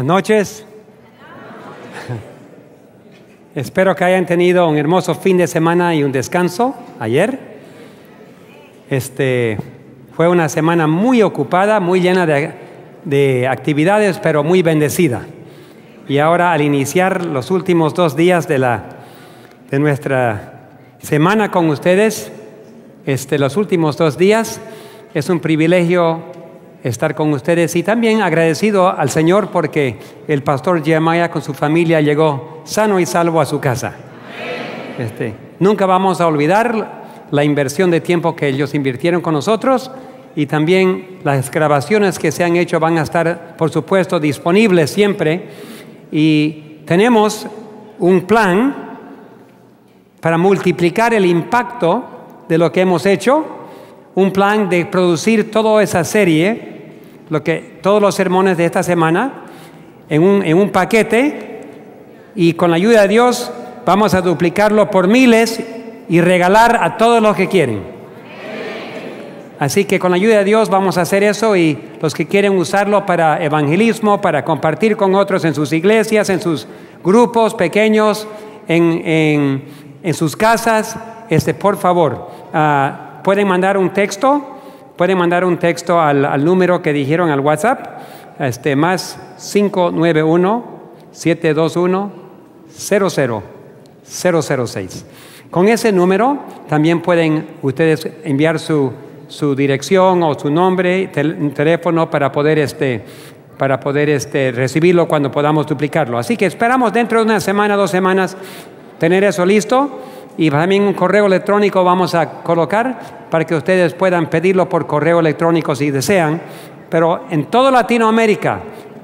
Buenas noches. Espero que hayan tenido un hermoso fin de semana y un descanso ayer. Fue una semana muy ocupada, muy llena de actividades, pero muy bendecida. Y ahora, al iniciar los últimos 2 días de nuestra semana con ustedes, los últimos 2 días, es un privilegio estar con ustedes y también agradecido al Señor porque el pastor Jeremiah con su familia llegó sano y salvo a su casa. Nunca vamos a olvidar la inversión de tiempo que ellos invirtieron con nosotros, y también las grabaciones que se han hecho van a estar, por supuesto, disponibles siempre. Y tenemos un plan para multiplicar el impacto de lo que hemos hecho, un plan de producir toda esa serie, todos los sermones de esta semana, en un paquete, y con la ayuda de Dios vamos a duplicarlo por miles y regalar a todos los que quieren. Así que con la ayuda de Dios vamos a hacer eso, y los que quieren usarlo para evangelismo, para compartir con otros en sus iglesias, en sus grupos pequeños, en sus casas, por favor, pueden mandar un texto. Pueden mandar un texto al número que dijeron al WhatsApp, más 591-721-00006. Con ese número también pueden ustedes enviar su dirección o su nombre, un teléfono para poder recibirlo cuando podamos duplicarlo. Así que esperamos dentro de 1 semana, 2 semanas tener eso listo. Y también un correo electrónico vamos a colocar para que ustedes puedan pedirlo por correo electrónico si desean. Pero en toda Latinoamérica,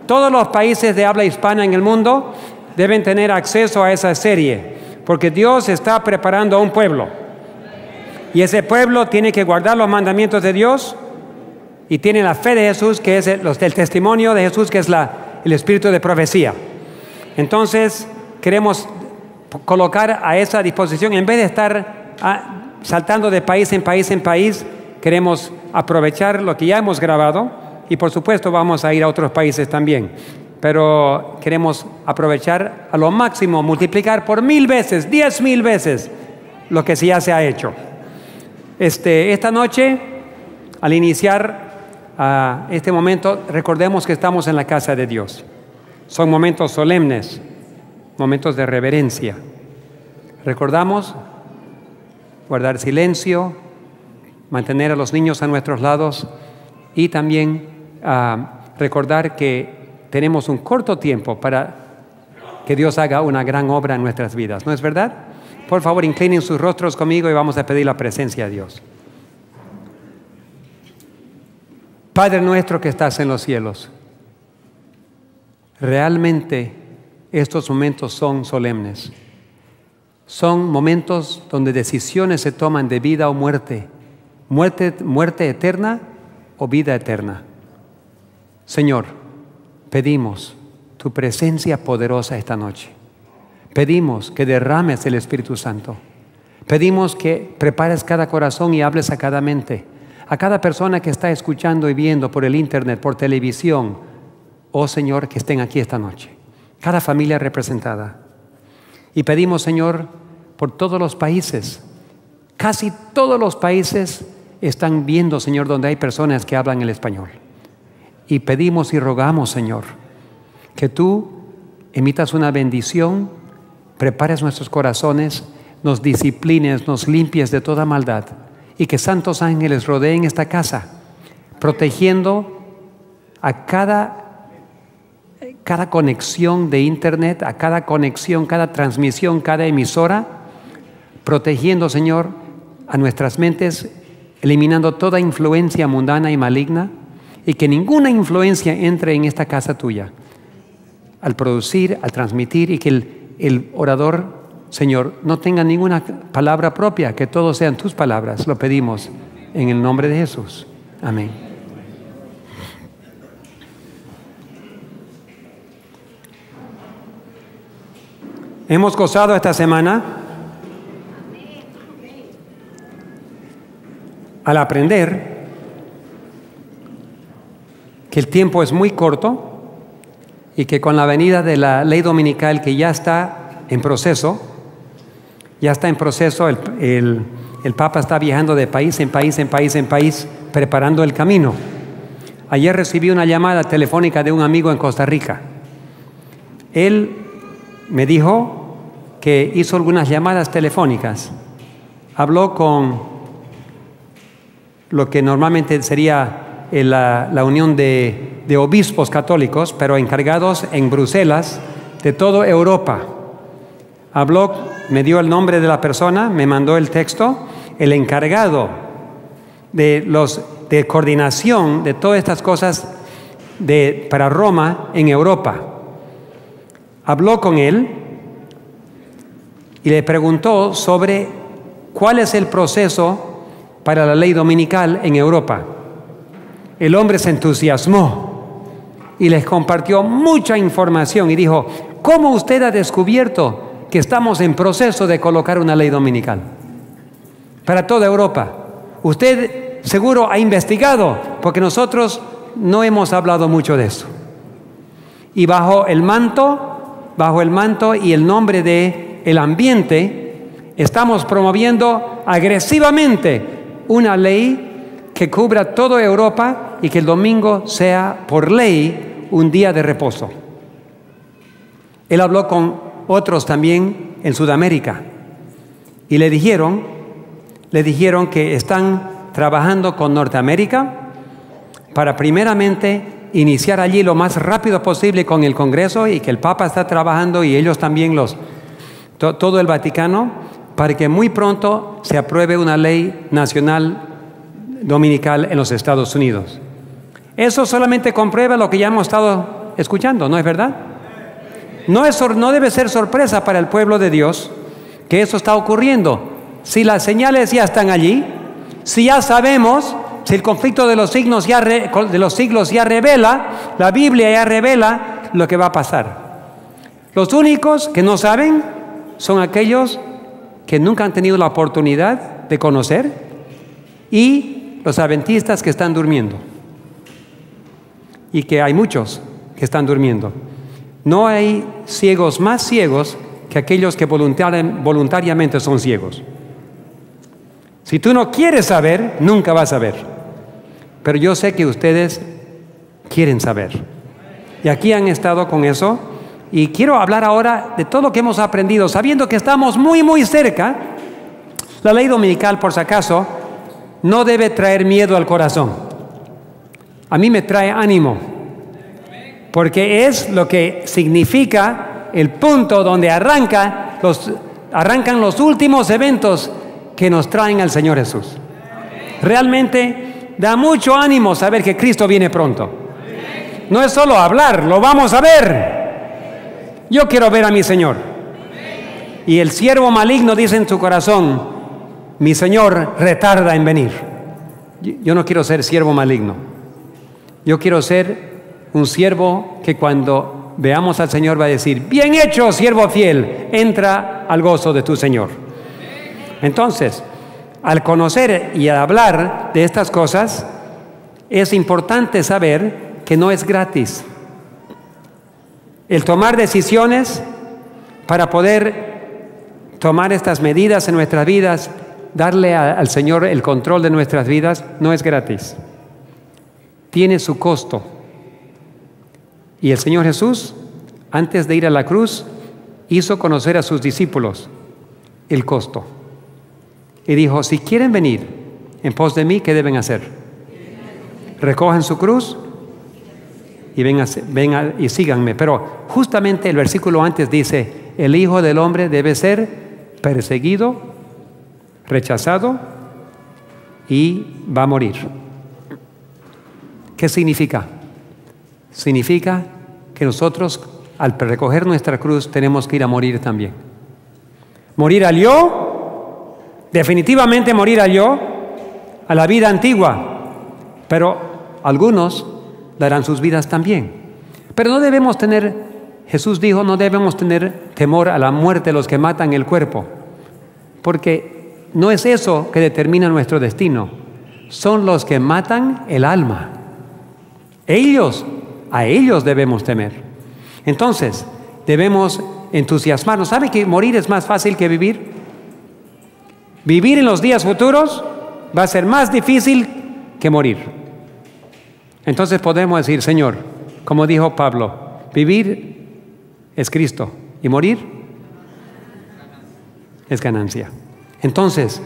todos los países de habla hispana en el mundo deben tener acceso a esa serie, porque Dios está preparando a un pueblo. Y ese pueblo tiene que guardar los mandamientos de Dios y tiene la fe de Jesús, que es el testimonio de Jesús, que es el espíritu de profecía. Entonces, queremos colocar a esa disposición, en vez de estar saltando de país en país, queremos aprovechar lo que ya hemos grabado, y por supuesto vamos a ir a otros países también, pero queremos aprovechar a lo máximo, multiplicar por 1000 veces, 10,000 veces lo que ya se ha hecho. Esta noche, al iniciar este momento, recordemos que estamos en la casa de Dios. Son momentos solemnes, momentos de reverencia. Recordamos guardar silencio, mantener a los niños a nuestros lados, y también recordar que tenemos un corto tiempo para que Dios haga una gran obra en nuestras vidas. ¿No es verdad? Por favor, inclinen sus rostros conmigo y vamos a pedir la presencia de Dios. Padre nuestro que estás en los cielos, realmente estos momentos son solemnes. Son momentos donde decisiones se toman de vida o muerte, muerte eterna o vida eterna. Señor, pedimos tu presencia poderosa esta noche. Pedimos que derrames el Espíritu Santo. Pedimos que prepares cada corazón y hables a cada mente, a cada persona que está escuchando y viendo por el internet, por televisión. Oh Señor, que estén aquí esta noche, cada familia representada. Y pedimos, Señor, por todos los países. Casi todos los países están viendo, Señor, donde hay personas que hablan el español. Y pedimos y rogamos, Señor, que tú emitas una bendición, prepares nuestros corazones, nos disciplines, nos limpies de toda maldad, y que santos ángeles rodeen esta casa, protegiendo a cada conexión de internet, a cada conexión, cada transmisión, cada emisora, protegiendo, Señor, a nuestras mentes, eliminando toda influencia mundana y maligna, y que ninguna influencia entre en esta casa tuya, al producir, al transmitir, y que el orador, Señor, no tenga ninguna palabra propia, que todo sean tus palabras. Lo pedimos en el nombre de Jesús. Amén. Hemos gozado esta semana al aprender que el tiempo es muy corto y que con la venida de la ley dominical que ya está en proceso, el Papa está viajando de país en país, preparando el camino. Ayer recibí una llamada telefónica de un amigo en Costa Rica. Él me dijo que hizo algunas llamadas telefónicas. Habló con lo que normalmente sería la unión de obispos católicos, pero encargados en Bruselas de toda Europa. Habló, me dio el nombre de la persona, me mandó el texto, el encargado de coordinación de todas estas cosas para Roma en Europa. Habló con él y le preguntó sobre cuál es el proceso para la ley dominical en Europa. El hombre se entusiasmó y les compartió mucha información y dijo: ¿cómo usted ha descubierto que estamos en proceso de colocar una ley dominical para toda Europa? Usted seguro ha investigado, porque nosotros no hemos hablado mucho de eso. Y bajo el manto y el nombre de el ambiente, estamos promoviendo agresivamente una ley que cubra toda Europa y que el domingo sea por ley un día de reposo. Él habló con otros también en Sudamérica y le dijeron que están trabajando con Norteamérica para primeramente iniciar allí lo más rápido posible con el Congreso, y que el Papa está trabajando y ellos también todo el Vaticano, para que muy pronto se apruebe una ley nacional dominical en los Estados Unidos. Eso solamente comprueba lo que ya hemos estado escuchando, ¿no es verdad? No debe ser sorpresa para el pueblo de Dios que eso está ocurriendo. Si las señales ya están allí, si ya sabemos, si el conflicto de los siglos ya revela, la Biblia ya revela lo que va a pasar. Los únicos que no saben son aquellos que nunca han tenido la oportunidad de conocer, y los adventistas que están durmiendo, y que hay muchos que están durmiendo. No hay ciegos más ciegos que aquellos que voluntariamente son ciegos. Si tú no quieres saber, nunca vas a saber. Pero yo sé que ustedes quieren saber. Y aquí han estado con eso. Y quiero hablar ahora de todo lo que hemos aprendido, sabiendo que estamos muy, muy cerca. La ley dominical, por si acaso, no debe traer miedo al corazón. A mí me trae ánimo, porque es lo que significa el punto donde arrancan los últimos eventos que nos traen al Señor Jesús. Realmente da mucho ánimo saber que Cristo viene pronto. No es solo hablar, lo vamos a ver. Yo quiero ver a mi Señor. Y el siervo maligno dice en su corazón: mi Señor retarda en venir. Yo no quiero ser siervo maligno. Yo quiero ser un siervo que cuando veamos al Señor va a decir: bien hecho, siervo fiel, entra al gozo de tu Señor. Entonces, al conocer y al hablar de estas cosas, es importante saber que no es gratis. El tomar decisiones para poder tomar estas medidas en nuestras vidas, darle al Señor el control de nuestras vidas, no es gratis. Tiene su costo. Y el Señor Jesús, antes de ir a la cruz, hizo conocer a sus discípulos el costo. Y dijo: si quieren venir en pos de mí, ¿qué deben hacer? Recojan su cruz y vengan y síganme. Pero justamente el versículo antes dice: el Hijo del Hombre debe ser perseguido, rechazado y va a morir. ¿Qué significa? Significa que nosotros, al recoger nuestra cruz, tenemos que ir a morir también. Morir al yo, definitivamente morir al yo, a la vida antigua. Pero algunos darán sus vidas también. Pero no debemos tener, Jesús dijo, no debemos tener temor a la muerte de los que matan el cuerpo, porque no es eso que determina nuestro destino. Son los que matan el alma. A ellos debemos temer. Entonces, debemos entusiasmarnos. ¿Sabe que morir es más fácil que vivir? Vivir en los días futuros va a ser más difícil que morir. Entonces podemos decir, Señor, como dijo Pablo, vivir es Cristo y morir es ganancia. Entonces,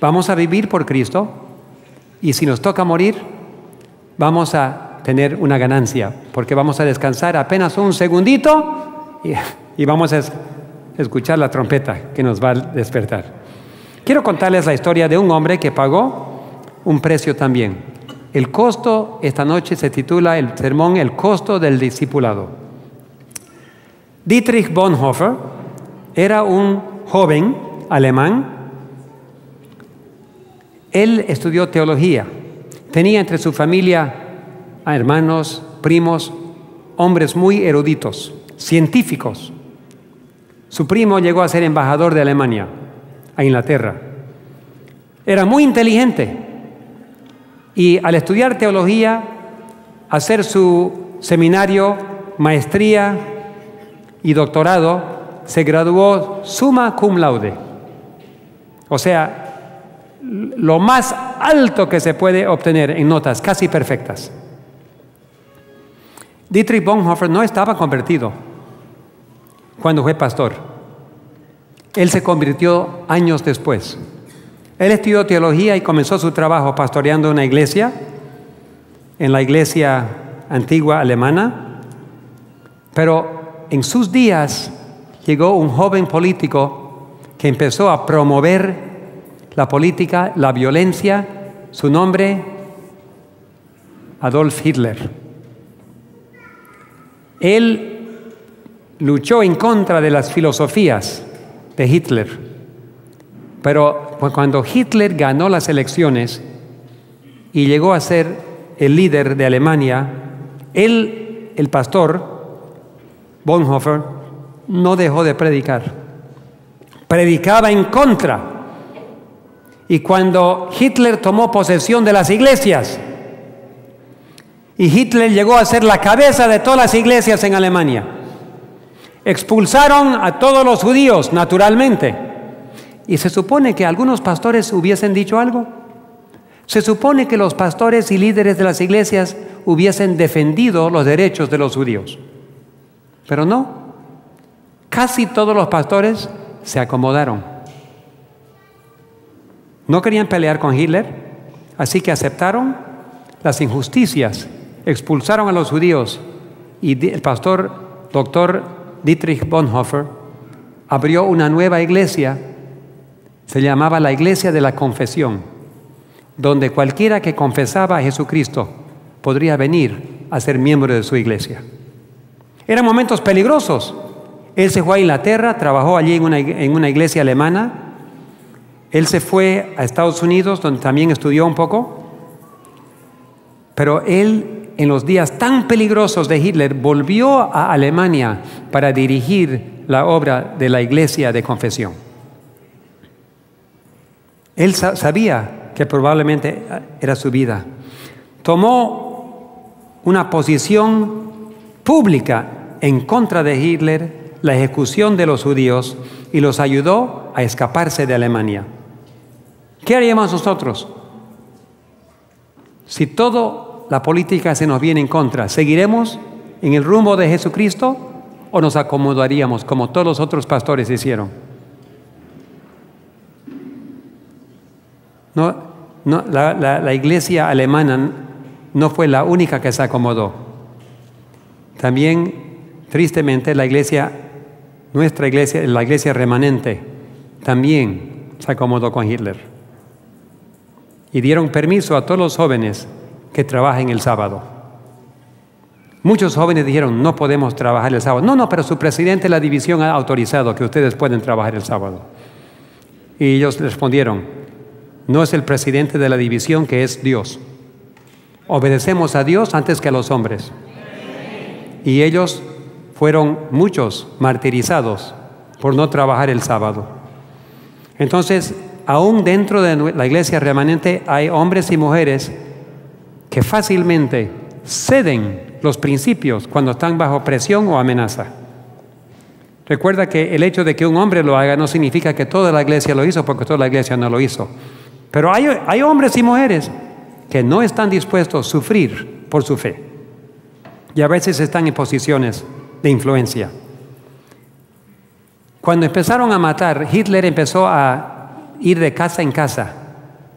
vamos a vivir por Cristo y si nos toca morir, vamos a tener una ganancia, porque vamos a descansar apenas un segundito y vamos a escuchar la trompeta que nos va a despertar. Quiero contarles la historia de un hombre que pagó un precio también. El costo, esta noche se titula el sermón El costo del discipulado. Dietrich Bonhoeffer era un joven alemán. Él estudió teología. Tenía entre su familia a hermanos, primos, hombres muy eruditos, científicos. Su primo llegó a ser embajador de Alemania a Inglaterra. Era muy inteligente y al estudiar teología, hacer su seminario, maestría y doctorado, se graduó summa cum laude. O sea, lo más alto que se puede obtener en notas casi perfectas. Dietrich Bonhoeffer no estaba convertido cuando fue pastor. Él se convirtió años después. Él estudió teología y comenzó su trabajo pastoreando una iglesia, en la iglesia antigua alemana. Pero en sus días llegó un joven político que empezó a promover la política, la violencia. Su nombre, Adolf Hitler. Él luchó en contra de las filosofías de Hitler. Pero cuando Hitler ganó las elecciones y llegó a ser el líder de Alemania, él, el pastor Bonhoeffer, no dejó de predicar. Predicaba en contra. Y cuando Hitler tomó posesión de las iglesias, y Hitler llegó a ser la cabeza de todas las iglesias en Alemania, expulsaron a todos los judíos, naturalmente. Y se supone que algunos pastores hubiesen dicho algo. Se supone que los pastores y líderes de las iglesias hubiesen defendido los derechos de los judíos. Pero no. Casi todos los pastores se acomodaron. No querían pelear con Hitler, así que aceptaron las injusticias, expulsaron a los judíos y el pastor Dr. Dietrich Bonhoeffer abrió una nueva iglesia. Se llamaba la Iglesia de la Confesión, donde cualquiera que confesaba a Jesucristo podría venir a ser miembro de su iglesia. Eran momentos peligrosos. Él se fue a Inglaterra, trabajó allí en una iglesia alemana. Él se fue a Estados Unidos, donde también estudió un poco. Pero él, en los días tan peligrosos de Hitler, volvió a Alemania para dirigir la obra de la Iglesia de Confesión. Él sabía que probablemente era su vida. Tomó una posición pública en contra de Hitler, la ejecución de los judíos, y los ayudó a escaparse de Alemania. ¿Qué haríamos nosotros? Si toda la política se nos viene en contra, ¿seguiremos en el rumbo de Jesucristo o nos acomodaríamos como todos los otros pastores hicieron? La iglesia alemana no fue la única que se acomodó. También, tristemente, nuestra iglesia, la iglesia remanente, también se acomodó con Hitler. Y dieron permiso a todos los jóvenes que trabajen el sábado. Muchos jóvenes dijeron, no podemos trabajar el sábado. No, pero su presidente de la división ha autorizado que ustedes pueden trabajar el sábado. Y ellos respondieron, no es el presidente de la división, que es Dios. Obedecemos a Dios antes que a los hombres. Y ellos fueron muchos martirizados por no trabajar el sábado. Entonces, aún dentro de la iglesia remanente hay hombres y mujeres que fácilmente ceden los principios cuando están bajo presión o amenaza. Recuerda que el hecho de que un hombre lo haga no significa que toda la iglesia lo hizo, porque toda la iglesia no lo hizo. Pero hay hombres y mujeres que no están dispuestos a sufrir por su fe. Y a veces están en posiciones de influencia. Cuando empezaron a matar, Hitler empezó a ir de casa en casa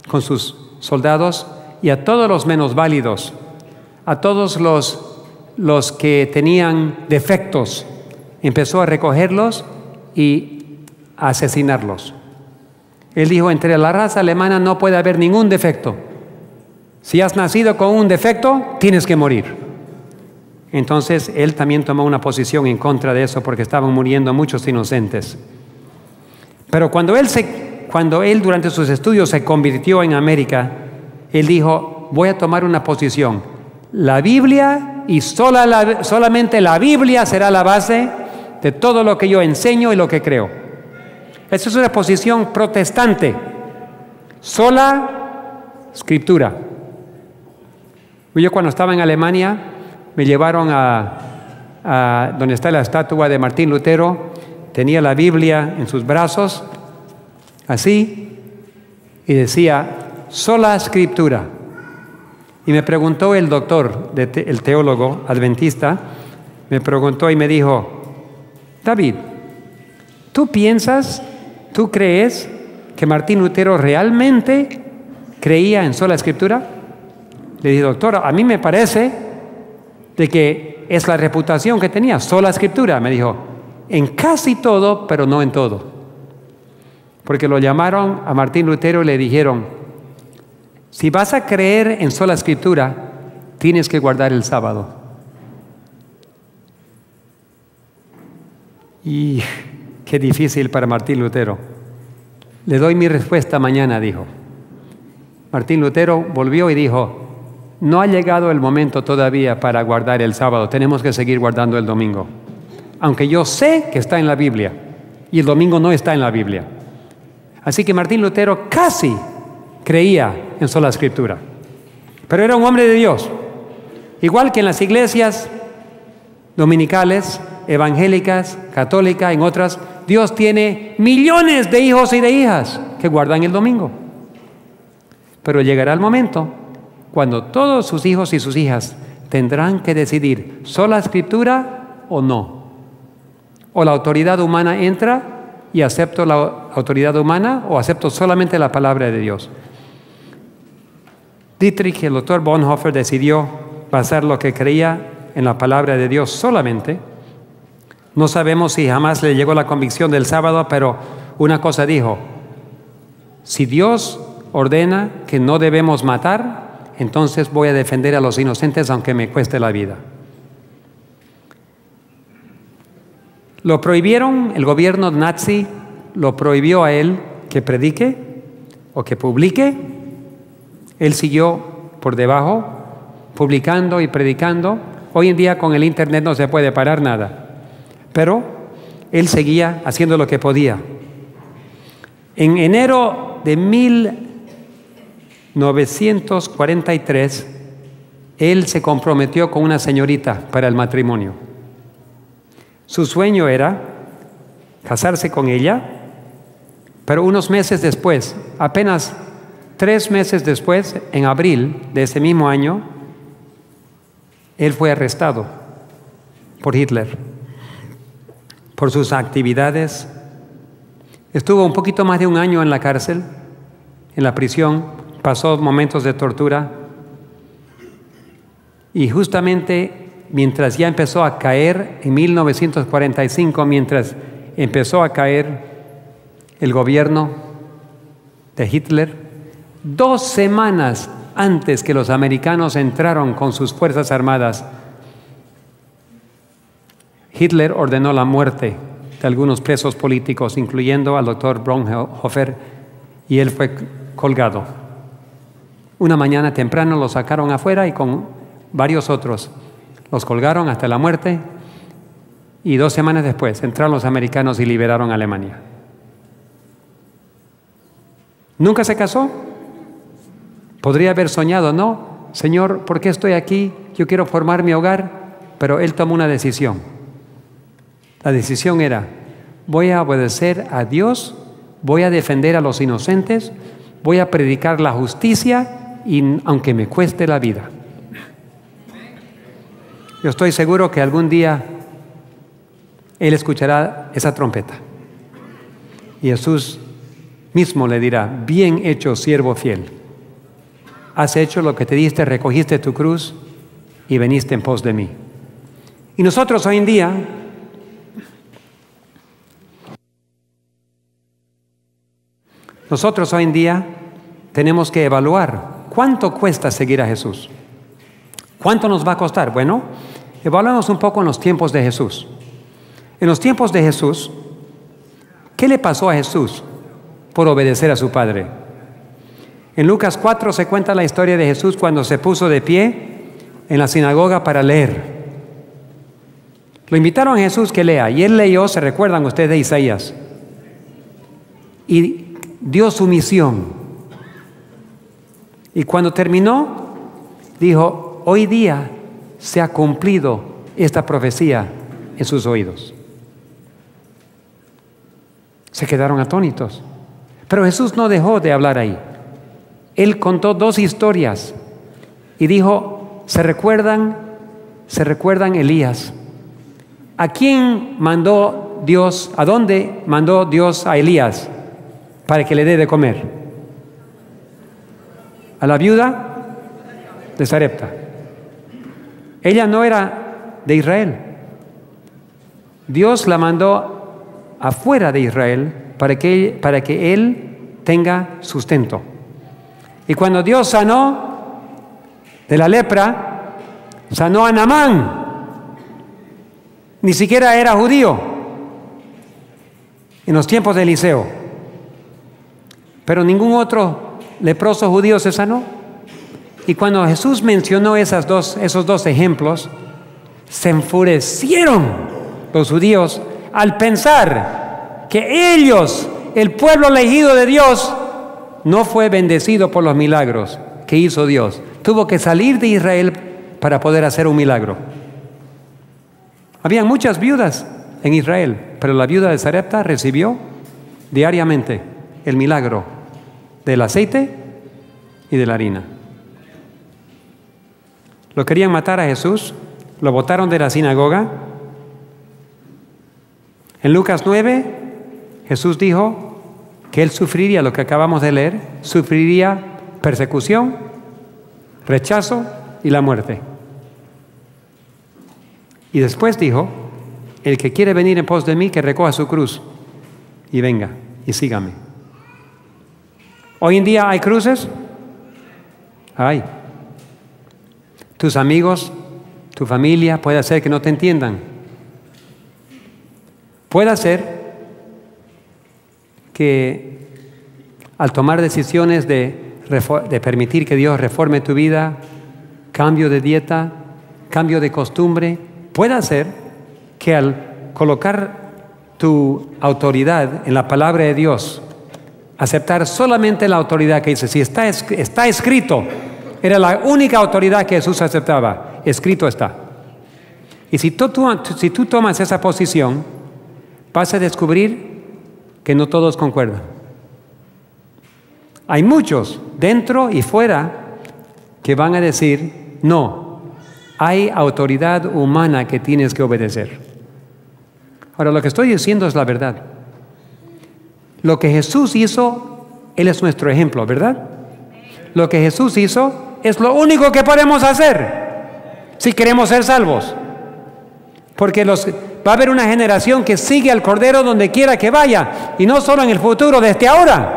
con sus soldados y a todos los menos válidos, a todos los que tenían defectos, empezó a recogerlos y a asesinarlos. Él dijo, entre la raza alemana no puede haber ningún defecto. Si has nacido con un defecto, tienes que morir. Entonces, él también tomó una posición en contra de eso porque estaban muriendo muchos inocentes. Pero cuando él durante sus estudios se convirtió en América, él dijo, voy a tomar una posición. La Biblia y solamente la Biblia será la base de todo lo que yo enseño y lo que creo. Esa es una posición protestante. Sola Escritura. Yo cuando estaba en Alemania me llevaron a donde está la estatua de Martín Lutero. Tenía la Biblia en sus brazos, así, y decía, sola Escritura. Y me preguntó el doctor, el teólogo adventista, me preguntó y me dijo, David, ¿tú crees que Martín Lutero realmente creía en sola Escritura? Le dije, doctor, a mí me parece de que es la reputación que tenía, sola Escritura. Me dijo, en casi todo, pero no en todo. Porque lo llamaron a Martín Lutero y le dijeron, si vas a creer en sola Escritura, tienes que guardar el sábado. Y qué difícil para Martín Lutero. Le doy mi respuesta mañana, dijo. Martín Lutero volvió y dijo, no ha llegado el momento todavía para guardar el sábado, tenemos que seguir guardando el domingo. Aunque yo sé que está en la Biblia, y el domingo no está en la Biblia. Así que Martín Lutero casi creía en sola Escritura. Pero era un hombre de Dios. Igual que en las iglesias dominicales, evangélicas, católicas, en otras, Dios tiene millones de hijos y de hijas que guardan el domingo. Pero llegará el momento cuando todos sus hijos y sus hijas tendrán que decidir, ¿sola Escritura o no? O la autoridad humana entra y acepto la autoridad humana o acepto solamente la palabra de Dios. Dietrich, el doctor Bonhoeffer, decidió basar lo que creía en la palabra de Dios solamente. No sabemos si jamás le llegó la convicción del sábado, pero una cosa dijo, si Dios ordena que no debemos matar, entonces voy a defender a los inocentes aunque me cueste la vida. Lo prohibieron, el gobierno nazi lo prohibió a él que predique o que publique. Él siguió por debajo, publicando y predicando. Hoy en día con el internet no se puede parar nada. Pero él seguía haciendo lo que podía. En enero de 1943, él se comprometió con una señorita para el matrimonio. Su sueño era casarse con ella, pero unos meses después, apenas 3 meses después, en abril de ese mismo año, él fue arrestado por Hitler, por sus actividades. Estuvo un poquito más de un año en la cárcel, en la prisión, pasó momentos de tortura. Y justamente mientras ya empezó a caer, en 1945, mientras empezó a caer el gobierno de Hitler, 2 semanas antes que los americanos entraron con sus fuerzas armadas, Hitler ordenó la muerte de algunos presos políticos, incluyendo al doctor Bonhoeffer, y él fue colgado. Una mañana temprano lo sacaron afuera y con varios otros los colgaron hasta la muerte, y 2 semanas después entraron los americanos y liberaron a Alemania. ¿Nunca se casó? Podría haber soñado, no, Señor, ¿por qué estoy aquí? Yo quiero formar mi hogar. pero él tomó una decisión. La decisión era: voy a obedecer a Dios, voy a defender a los inocentes, voy a predicar la justicia, y aunque me cueste la vida. Yo estoy seguro que algún día él escuchará esa trompeta y Jesús mismo le dirá: bien hecho, siervo fiel, has hecho lo que te diste, recogiste tu cruz y veniste en pos de mí. Y nosotros hoy en día tenemos que evaluar cuánto cuesta seguir a Jesús. ¿Cuánto nos va a costar? Bueno, evaluamos un poco en los tiempos de Jesús. En los tiempos de Jesús, ¿qué le pasó a Jesús por obedecer a su Padre? En Lucas 4 se cuenta la historia de Jesús cuando se puso de pie en la sinagoga para leer. Lo invitaron a Jesús que lea, y él leyó, se recuerdan ustedes, de Isaías, y dio su misión. Y cuando terminó, dijo: hoy día se ha cumplido esta profecía en sus oídos. Se quedaron atónitos. Pero Jesús no dejó de hablar ahí. Él contó dos historias y dijo: ¿se recuerdan Elías? ¿A quién mandó Dios? ¿A dónde mandó Dios a Elías para que le dé de comer? A la viuda de Sarepta. Ella no era de Israel. Dios la mandó afuera de Israel para que él tenga sustento. Y cuando Dios sanó de la lepra, sanó a Naamán. Ni siquiera era judío en los tiempos de Eliseo. Pero ningún otro leproso judío se sanó. Y cuando Jesús mencionó esos dos ejemplos, se enfurecieron los judíos al pensar que ellos, el pueblo elegido de Dios, no fue bendecido por los milagros que hizo Dios. Tuvo que salir de Israel para poder hacer un milagro. Había muchas viudas en Israel, pero la viuda de Sarepta recibió diariamente el milagro del aceite y de la harina. Lo querían matar a Jesús, lo botaron de la sinagoga. En Lucas 9, Jesús dijo que él sufriría lo que acabamos de leer, sufriría persecución, rechazo y la muerte. Y después dijo: el que quiere venir en pos de mí, que recoja su cruz y venga y sígame. Hoy en día hay cruces. Hay. Tus amigos, tu familia, puede ser que no te entiendan. Puede ser que al tomar decisiones de permitir que Dios reforme tu vida, cambio de dieta, cambio de costumbre, puede ser que al colocar tu autoridad en la palabra de Dios, aceptar solamente la autoridad que dice, si está escrito, era la única autoridad que Jesús aceptaba, escrito está. Y si tú tomas esa posición, vas a descubrir que no todos concuerdan. Hay muchos dentro y fuera que van a decir: no, hay autoridad humana que tienes que obedecer. Ahora, lo que estoy diciendo es la verdad. Lo que Jesús hizo, Él es nuestro ejemplo, ¿verdad? Lo que Jesús hizo es lo único que podemos hacer si queremos ser salvos. Porque va a haber una generación que sigue al Cordero donde quiera que vaya, y no solo en el futuro, desde ahora.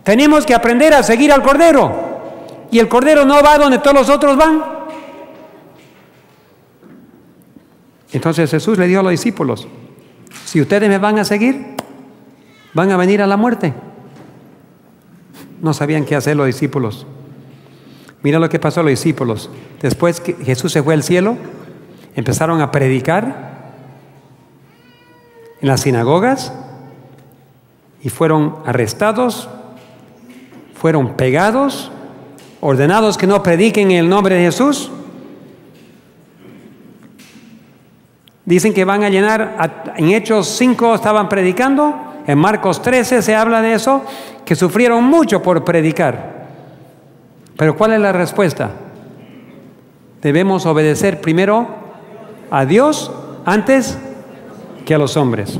Tenemos que aprender a seguir al Cordero, y el Cordero no va donde todos los otros van. Entonces Jesús le dijo a los discípulos: si ustedes me van a seguir, van a venir a la muerte. No sabían qué hacer los discípulos. Mira lo que pasó a los discípulos. Después que Jesús se fue al cielo, empezaron a predicar en las sinagogas y fueron arrestados, fueron pegados, ordenados que no prediquen en el nombre de Jesús. Dicen que van a llenar, en Hechos 5 estaban predicando, en Marcos 13 se habla de eso, que sufrieron mucho por predicar. Pero ¿cuál es la respuesta? Debemos obedecer primero a Dios antes que a los hombres.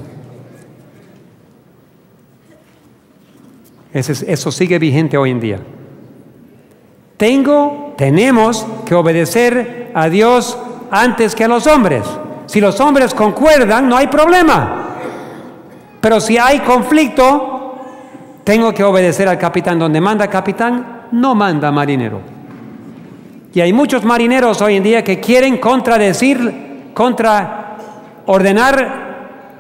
Eso sigue vigente hoy en día. Tenemos que obedecer a Dios antes que a los hombres. Si los hombres concuerdan, no hay problema. Pero si hay conflicto, tengo que obedecer al capitán. Donde manda capitán, no manda marinero. Y hay muchos marineros hoy en día que quieren ordenar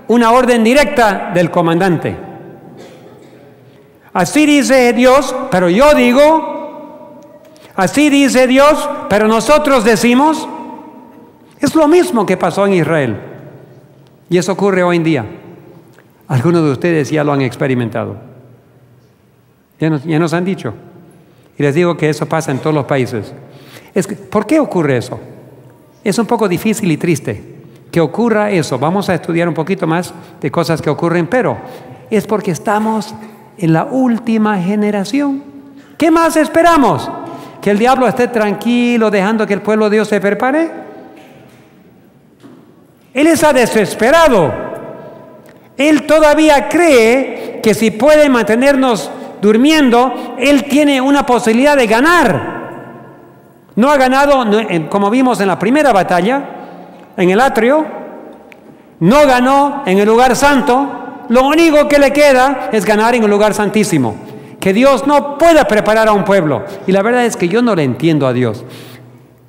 una orden directa del comandante. Así dice Dios, pero yo digo, así dice Dios, pero nosotros decimos. Es lo mismo que pasó en Israel. Y eso ocurre hoy en día. Algunos de ustedes ya lo han experimentado. Ya nos han dicho. Y les digo que eso pasa en todos los países. ¿Por qué ocurre eso? Es un poco difícil y triste que ocurra eso. Vamos a estudiar un poquito más de cosas que ocurren, pero es porque estamos en la última generación. ¿Qué más esperamos? ¿Que el diablo esté tranquilo dejando que el pueblo de Dios se prepare? Él está desesperado. Él todavía cree que si puede mantenernos durmiendo, Él tiene una posibilidad de ganar. No ha ganado, como vimos en la primera batalla, en el atrio, no ganó en el lugar santo. Lo único que le queda es ganar en el lugar santísimo. Que Dios no pueda preparar a un pueblo. Y la verdad es que yo no le entiendo a Dios.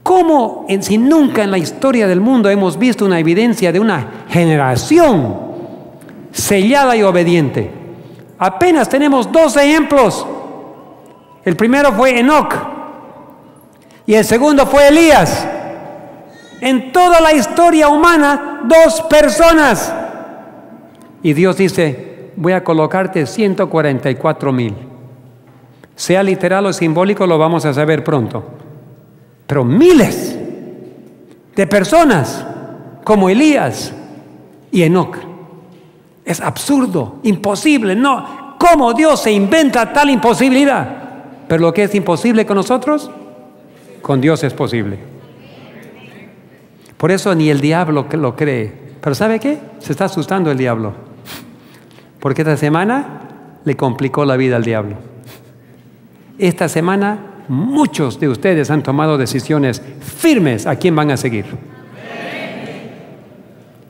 ¿Cómo, si nunca en la historia del mundo hemos visto una evidencia de una generación sellada y obediente? Apenas tenemos 2 ejemplos. El primero fue Enoc y el segundo fue Elías. En toda la historia humana, 2 personas. Y Dios dice, voy a colocarte 144,000. Sea literal o simbólico, lo vamos a saber pronto. Pero miles de personas como Elías y Enoc. Es absurdo, imposible. No, ¿cómo Dios se inventa tal imposibilidad? Pero lo que es imposible con nosotros, con Dios es posible. Por eso ni el diablo lo cree. Pero ¿sabe qué? Se está asustando el diablo. Porque esta semana le complicó la vida al diablo. Esta semana muchos de ustedes han tomado decisiones firmes a quién van a seguir.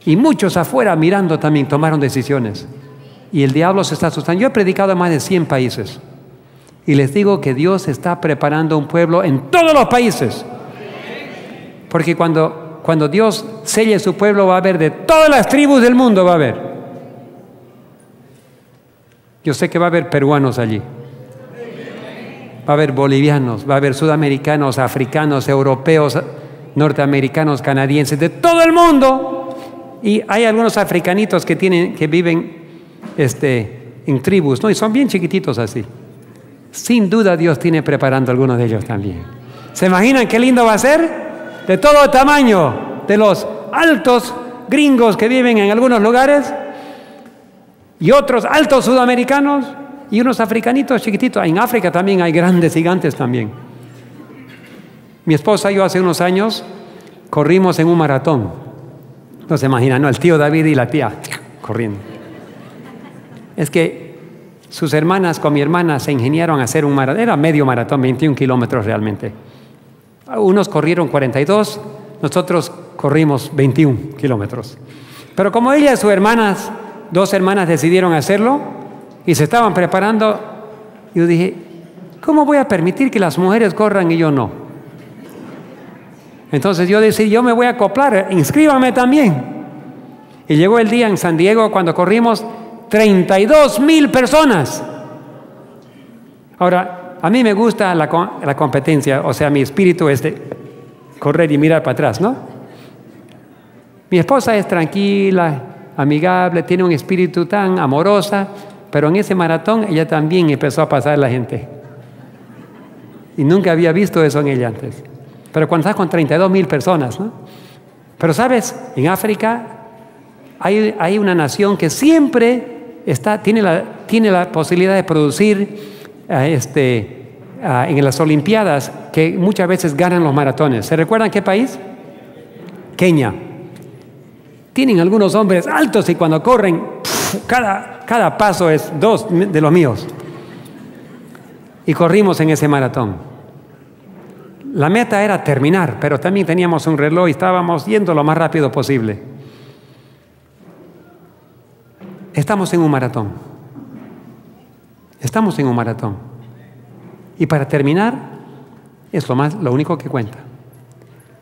Y muchos afuera mirando también tomaron decisiones. Y el diablo se está asustando. Yo he predicado en más de 100 países. Y les digo que Dios está preparando un pueblo en todos los países. Porque cuando Dios selle su pueblo, va a haber de todas las tribus del mundo, va a haber. Yo sé que va a haber peruanos allí. Va a haber bolivianos, va a haber sudamericanos, africanos, europeos, norteamericanos, canadienses, de todo el mundo. Y hay algunos africanitos que viven en tribus, ¿no? Y son bien chiquititos así. Sin duda Dios tiene preparando algunos de ellos también. ¿Se imaginan qué lindo va a ser? De todo tamaño, de los altos gringos que viven en algunos lugares y otros altos sudamericanos y unos africanitos chiquititos. En África también hay grandes gigantes también. Mi esposa y yo hace unos años corrimos en un maratón. No se imaginan, ¿no? El tío David y la tía corriendo. Es que sus hermanas con mi hermana se ingeniaron a hacer un maratón. Era medio maratón, 21 kilómetros realmente. Unos corrieron 42, nosotros corrimos 21 kilómetros. Pero como ella y sus hermanas, 2 hermanas decidieron hacerlo y se estaban preparando, yo dije, ¿cómo voy a permitir que las mujeres corran y yo no? Entonces yo decidí, yo me voy a acoplar, inscríbame también. Y llegó el día en San Diego cuando corrimos 32,000 personas. Ahora, a mí me gusta la competencia, o sea, mi espíritu es de correr y mirar para atrás, ¿no? Mi esposa es tranquila, amigable, tiene un espíritu tan amorosa, pero en ese maratón ella también empezó a pasar la gente. Y nunca había visto eso en ella antes. Pero cuando estás con 32,000 personas, ¿no? Pero sabes, en África hay una nación que siempre tiene la posibilidad de producir en las Olimpiadas, que muchas veces ganan los maratones. ¿Se recuerdan qué país? Kenia. Tienen algunos hombres altos y cuando corren, cada paso es 2 de los míos. Y corrimos en ese maratón. La meta era terminar, pero también teníamos un reloj y estábamos yendo lo más rápido posible. Estamos en un maratón. Estamos en un maratón. Y para terminar, es lo único que cuenta.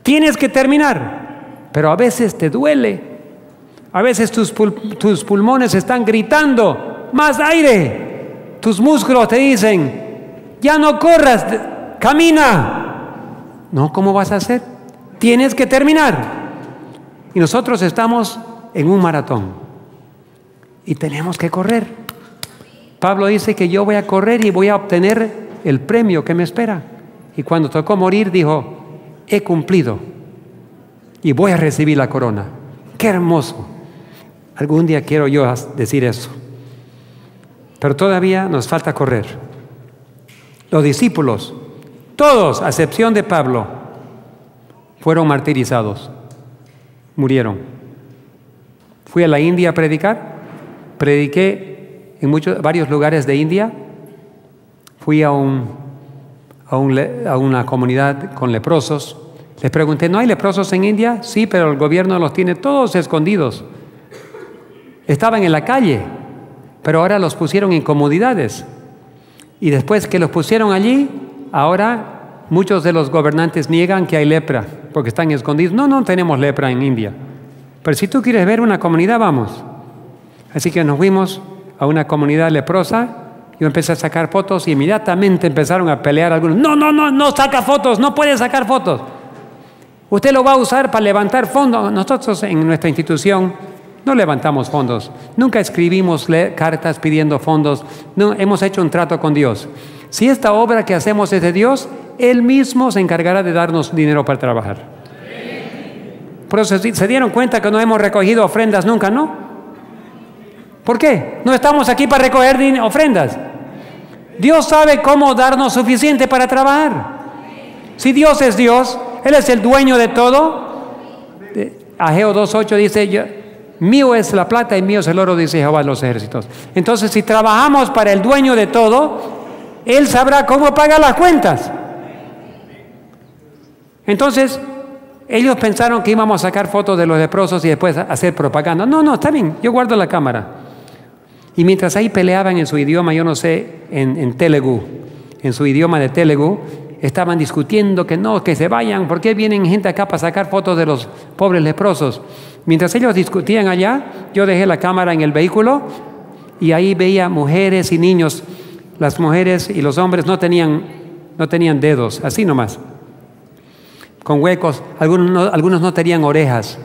Tienes que terminar, pero a veces te duele. A veces tus pulmones están gritando, ¡más aire! Tus músculos te dicen, ya no corras, camina. No, ¿cómo vas a hacer? Tienes que terminar. Y nosotros estamos en un maratón y tenemos que correr. Pablo dice que yo voy a correr y voy a obtener el premio que me espera. Y cuando tocó morir dijo, he cumplido y voy a recibir la corona. ¡Qué hermoso! Algún día quiero yo decir eso. Pero todavía nos falta correr. Los discípulos, todos, a excepción de Pablo, fueron martirizados, murieron. Fui a la India a predicar, prediqué en varios lugares de India. Fui a una comunidad con leprosos. Les pregunté, ¿no hay leprosos en India? Sí, pero el gobierno los tiene todos escondidos. Estaban en la calle, pero ahora los pusieron en comunidades. Y después que los pusieron allí, ahora muchos de los gobernantes niegan que hay lepra, porque están escondidos. No tenemos lepra en India. Pero si tú quieres ver una comunidad, vamos. Así que nos fuimos a una comunidad leprosa. Yo empecé a sacar fotos y inmediatamente empezaron a pelear algunos. No saca fotos, no puede sacar fotos. Usted lo va a usar para levantar fondos. Nosotros en nuestra institución no levantamos fondos. Nunca escribimos cartas pidiendo fondos. No, hemos hecho un trato con Dios. Si esta obra que hacemos es de Dios, Él mismo se encargará de darnos dinero para trabajar. Por eso se dieron cuenta que no hemos recogido ofrendas nunca, ¿no? ¿Por qué? No estamos aquí para recoger ofrendas. Dios sabe cómo darnos suficiente para trabajar. Si Dios es Dios, Él es el dueño de todo. Ageo 2:8 dice, mío es la plata y mío es el oro, dice Jehová de los ejércitos. Entonces, si trabajamos para el dueño de todo, Él sabrá cómo pagar las cuentas. Entonces, ellos pensaron que íbamos a sacar fotos de los leprosos y después hacer propaganda. No, está bien, yo guardo la cámara. Y mientras ahí peleaban en su idioma, yo no sé, en Telugu, en su idioma de Telugu, estaban discutiendo que no, que se vayan, ¿por qué vienen gente acá para sacar fotos de los pobres leprosos? Mientras ellos discutían allá, yo dejé la cámara en el vehículo y ahí veía mujeres y niños. Las mujeres y los hombres no tenían dedos, así nomás, con huecos. Algunos no tenían orejas.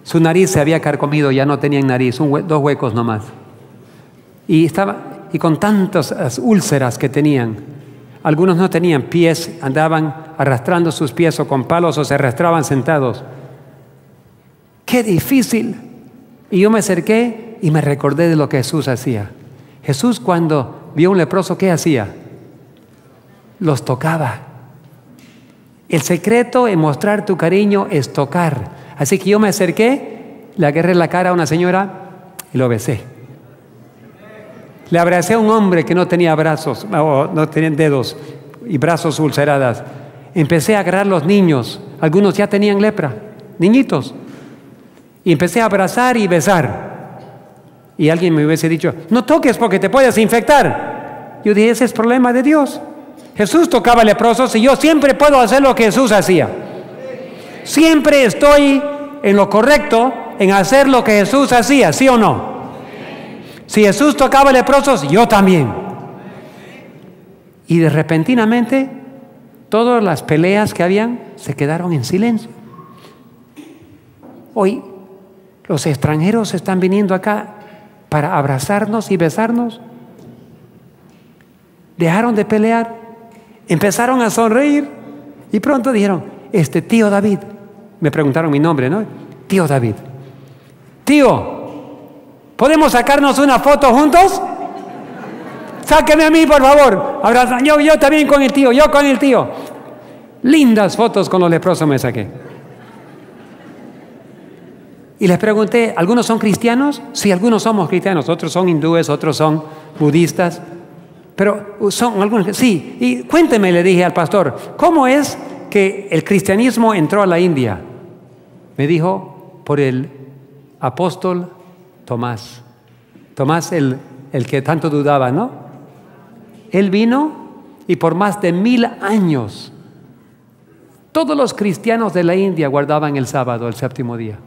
Su nariz se había carcomido, ya no tenían nariz, 2 huecos nomás. Y con tantas úlceras que tenían. Algunos no tenían pies, andaban arrastrando sus pies o con palos o se arrastraban sentados. ¡Qué difícil! Y yo me acerqué y me recordé de lo que Jesús hacía. Jesús, cuando vio a un leproso, ¿qué hacía? Los tocaba. El secreto en mostrar tu cariño es tocar. Así que yo me acerqué, le agarré la cara a una señora y lo besé. Le abracé a un hombre que no tenía brazos, o no tenía dedos y brazos ulceradas. Empecé a agarrar los niños. Algunos ya tenían lepra, niñitos. Y empecé a abrazar y besar. Y alguien me hubiese dicho, no toques porque te puedes infectar. Yo dije, ese es problema de Dios. Jesús tocaba leprosos y yo siempre puedo hacer lo que Jesús hacía. Siempre estoy en lo correcto en hacer lo que Jesús hacía, ¿sí o no? Si Jesús tocaba leprosos, yo también. Y repentinamente, todas las peleas que habían se quedaron en silencio. Hoy, los extranjeros están viniendo acá para abrazarnos y besarnos. Dejaron de pelear, empezaron a sonreír y pronto dijeron, tío David, me preguntaron mi nombre, ¿no? Tío David, tío, ¿podemos sacarnos una foto juntos? Sáqueme a mí, por favor. Abraza. Yo también con el tío, yo con el tío. Lindas fotos con los leprosos me saqué. Y les pregunté, ¿algunos son cristianos? Sí, algunos somos cristianos, otros son hindúes, otros son budistas. Pero son algunos, sí. Y cuénteme, le dije al pastor, ¿cómo es que el cristianismo entró a la India? Me dijo, por el apóstol Tomás. Tomás, el que tanto dudaba, ¿no? Él vino y por más de 1000 años todos los cristianos de la India guardaban el sábado, el séptimo día.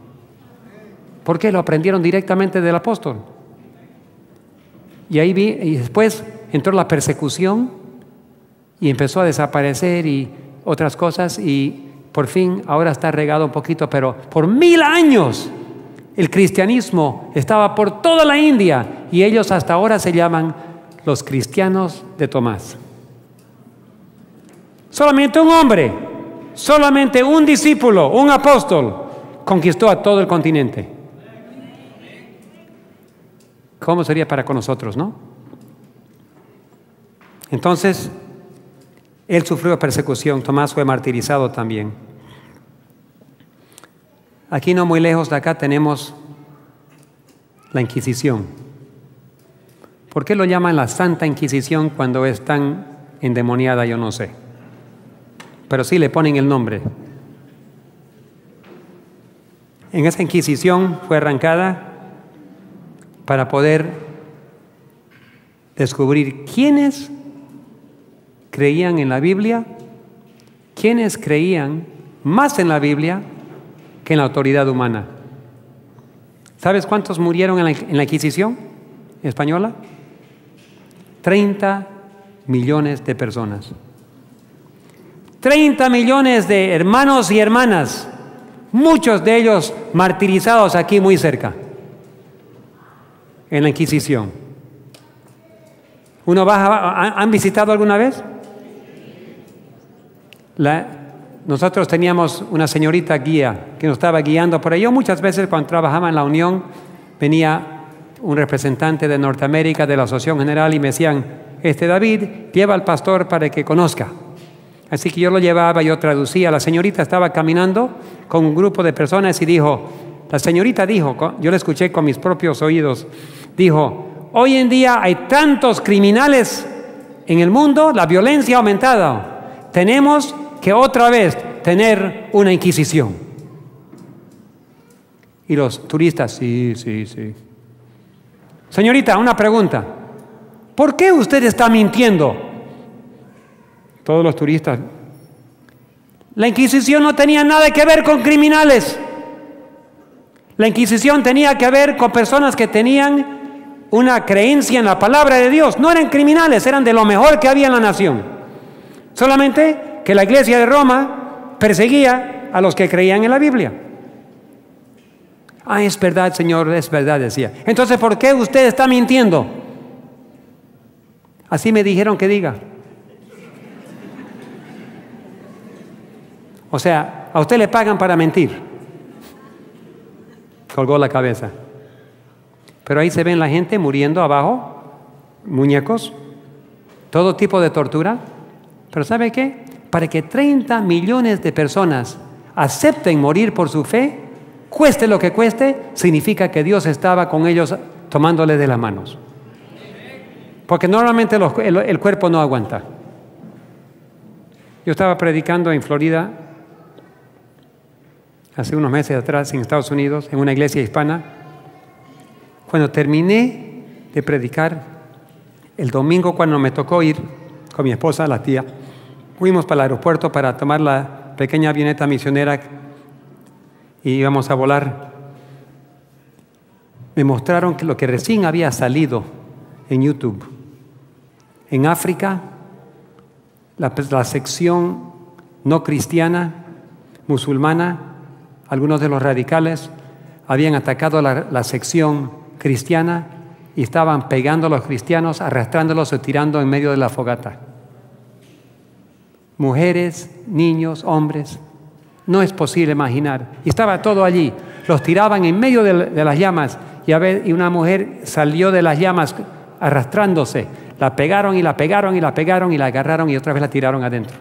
¿Por qué? Lo aprendieron directamente del apóstol. Y ahí y después entró la persecución y empezó a desaparecer y otras cosas, y por fin ahora está regado un poquito, pero por 1000 años el cristianismo estaba por toda la India y ellos hasta ahora se llaman los cristianos de Tomás. Solamente un hombre, solamente un discípulo, un apóstol conquistó a todo el continente. ¿Cómo sería para con nosotros, no? Entonces, él sufrió persecución, Tomás fue martirizado también. Aquí no muy lejos de acá tenemos la Inquisición. ¿Por qué lo llaman la Santa Inquisición cuando es tan endemoniada? Yo no sé. Pero sí le ponen el nombre. En esa Inquisición fue arrancada para poder descubrir quiénes creían en la Biblia, quiénes creían más en la Biblia que en la autoridad humana. ¿Sabes cuántos murieron en la Inquisición española? 30 millones de personas. 30 millones de hermanos y hermanas, muchos de ellos martirizados aquí muy cerca, en la Inquisición. ¿Han visitado alguna vez? Nosotros teníamos una señorita guía que nos estaba guiando por ahí. Yo muchas veces cuando trabajaba en la Unión venía un representante de Norteamérica de la Asociación General y me decían, David, lleva al pastor para que conozca. Así que yo lo llevaba, yo traducía. La señorita estaba caminando con un grupo de personas y la señorita dijo, yo la escuché con mis propios oídos, dijo, hoy en día hay tantos criminales en el mundo, la violencia ha aumentado. Tenemos que otra vez tener una inquisición. Y los turistas, sí. Señorita, una pregunta. ¿Por qué usted está mintiendo? Todos los turistas. La Inquisición no tenía nada que ver con criminales. La Inquisición tenía que ver con personas que tenían una creencia en la palabra de Dios. No eran criminales, eran de lo mejor que había en la nación. Solamente que la Iglesia de Roma perseguía a los que creían en la Biblia. Es verdad, Señor, es verdad, decía. Entonces, ¿por qué usted está mintiendo? Así me dijeron que diga. O sea, a usted le pagan para mentir. Colgó la cabeza. Pero ahí se ven la gente muriendo abajo, muñecos, todo tipo de tortura. Pero ¿sabe qué? Para que 30 millones de personas acepten morir por su fe, cueste lo que cueste, significa que Dios estaba con ellos tomándoles de las manos. Porque normalmente el cuerpo no aguanta. Yo estaba predicando en Florida hace unos meses atrás en Estados Unidos, en una iglesia hispana. Cuando terminé de predicar, el domingo cuando me tocó ir con mi esposa, la tía, fuimos para el aeropuerto para tomar la pequeña avioneta misionera y íbamos a volar. Me mostraron que lo que recién había salido en YouTube. En África, la sección no cristiana, musulmana, algunos de los radicales habían atacado la sección cristiana y estaban pegando a los cristianos, arrastrándolos o tirando en medio de la fogata. Mujeres, niños, hombres, no es posible imaginar. Y estaba todo allí. los tiraban en medio de las llamas y una mujer salió de las llamas arrastrándose. La pegaron y la pegaron y la pegaron y la agarraron y otra vez la tiraron adentro.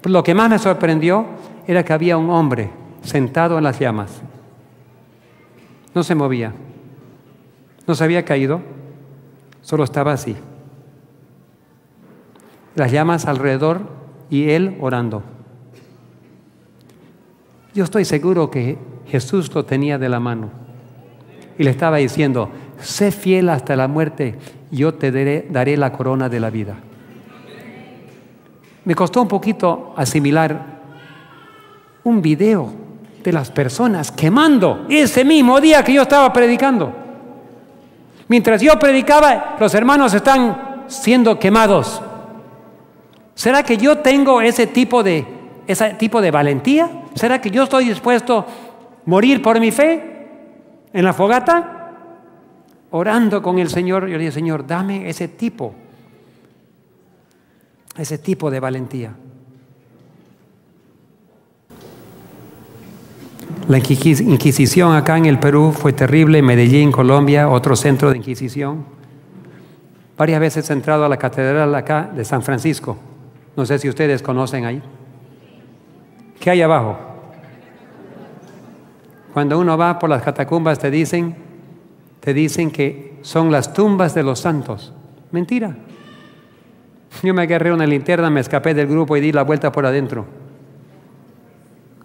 Pues lo que más me sorprendió era que había un hombre sentado en las llamas. No se movía, no se había caído, solo estaba así. Las llamas alrededor y él orando. Yo estoy seguro que Jesús lo tenía de la mano y le estaba diciendo: sé fiel hasta la muerte, yo te daré la corona de la vida. Me costó un poquito asimilar un video de las personas quemando ese mismo día que yo estaba predicando. Mientras yo predicaba, los hermanos están siendo quemados. ¿Será que yo tengo ese tipo de valentía? ¿Será que yo estoy dispuesto a morir por mi fe en la fogata? Orando con el Señor, yo le dije: Señor, dame ese tipo de valentía. La Inquisición acá en el Perú fue terrible. Medellín, Colombia, otro centro de Inquisición. Varias veces he entrado a la catedral acá de San Francisco. No sé si ustedes conocen ahí. ¿Qué hay abajo? Cuando uno va por las catacumbas te dicen que son las tumbas de los santos. Mentira. Yo me agarré una linterna, me escapé del grupo y di la vuelta por adentro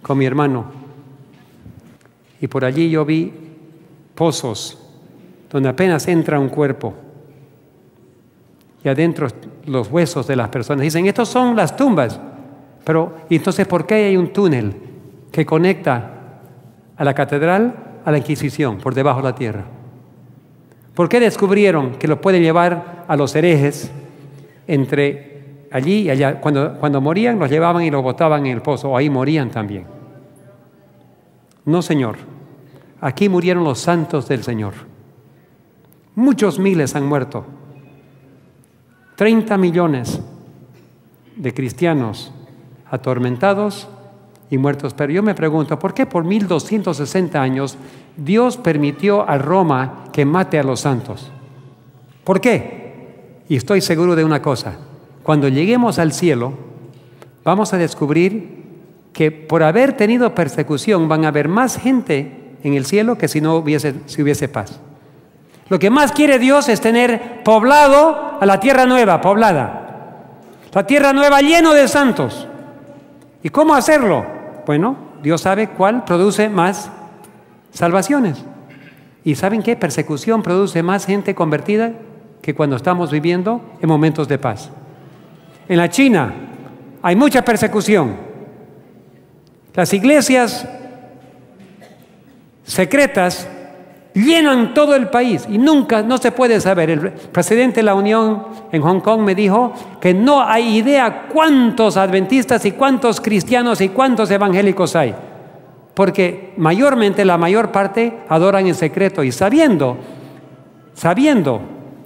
con mi hermano. Y por allí yo vi pozos donde apenas entra un cuerpo y adentro los huesos de las personas. Dicen: estos son las tumbas. Pero entonces, ¿por qué hay un túnel que conecta a la catedral a la Inquisición por debajo de la tierra? ¿Por qué descubrieron que lo pueden llevar a los herejes entre allí y allá? Cuando morían los llevaban y los botaban en el pozo, o ahí morían también. No, Señor. Aquí murieron los santos del Señor. Muchos miles han muerto. 30 millones de cristianos atormentados y muertos. Pero yo me pregunto, ¿por qué por 1260 años Dios permitió a Roma que mate a los santos? ¿Por qué? Y estoy seguro de una cosa: cuando lleguemos al cielo, vamos a descubrir que por haber tenido persecución van a haber más gente en el cielo que si hubiese paz. Lo que más quiere Dios es tener poblado a la tierra nueva, poblada. La tierra nueva lleno de santos. ¿Y cómo hacerlo? Bueno, Dios sabe cuál produce más salvaciones. ¿Y saben qué? Persecución produce más gente convertida que cuando estamos viviendo en momentos de paz. En la China hay mucha persecución. Las iglesias secretas llenan todo el país y no se puede saber. El presidente de la Unión en Hong Kong me dijo que no hay idea cuántos adventistas y cuántos cristianos y cuántos evangélicos hay, porque mayormente la mayor parte adoran en secreto y sabiendo